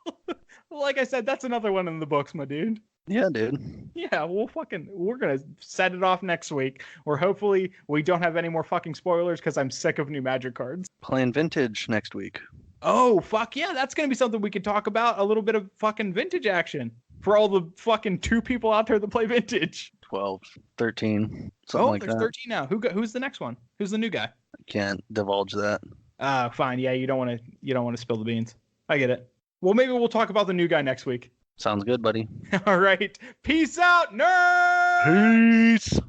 like I said, that's another one in the books, my dude. Yeah, dude. Yeah, we're gonna set it off next week, or hopefully we don't have any more fucking spoilers because I'm sick of new Magic cards. Playing Vintage next week. Oh, fuck yeah, that's gonna be something we could talk about, a little bit of fucking Vintage action for all the fucking 2 people out there that play Vintage. 12, 13, something like that. Oh, there's 13 now. Who's the next one? Who's the new guy? I can't divulge that. Fine. Yeah, you don't want to spill the beans. I get it. Well, maybe we'll talk about the new guy next week. Sounds good, buddy. All right. Peace out, nerds! Peace!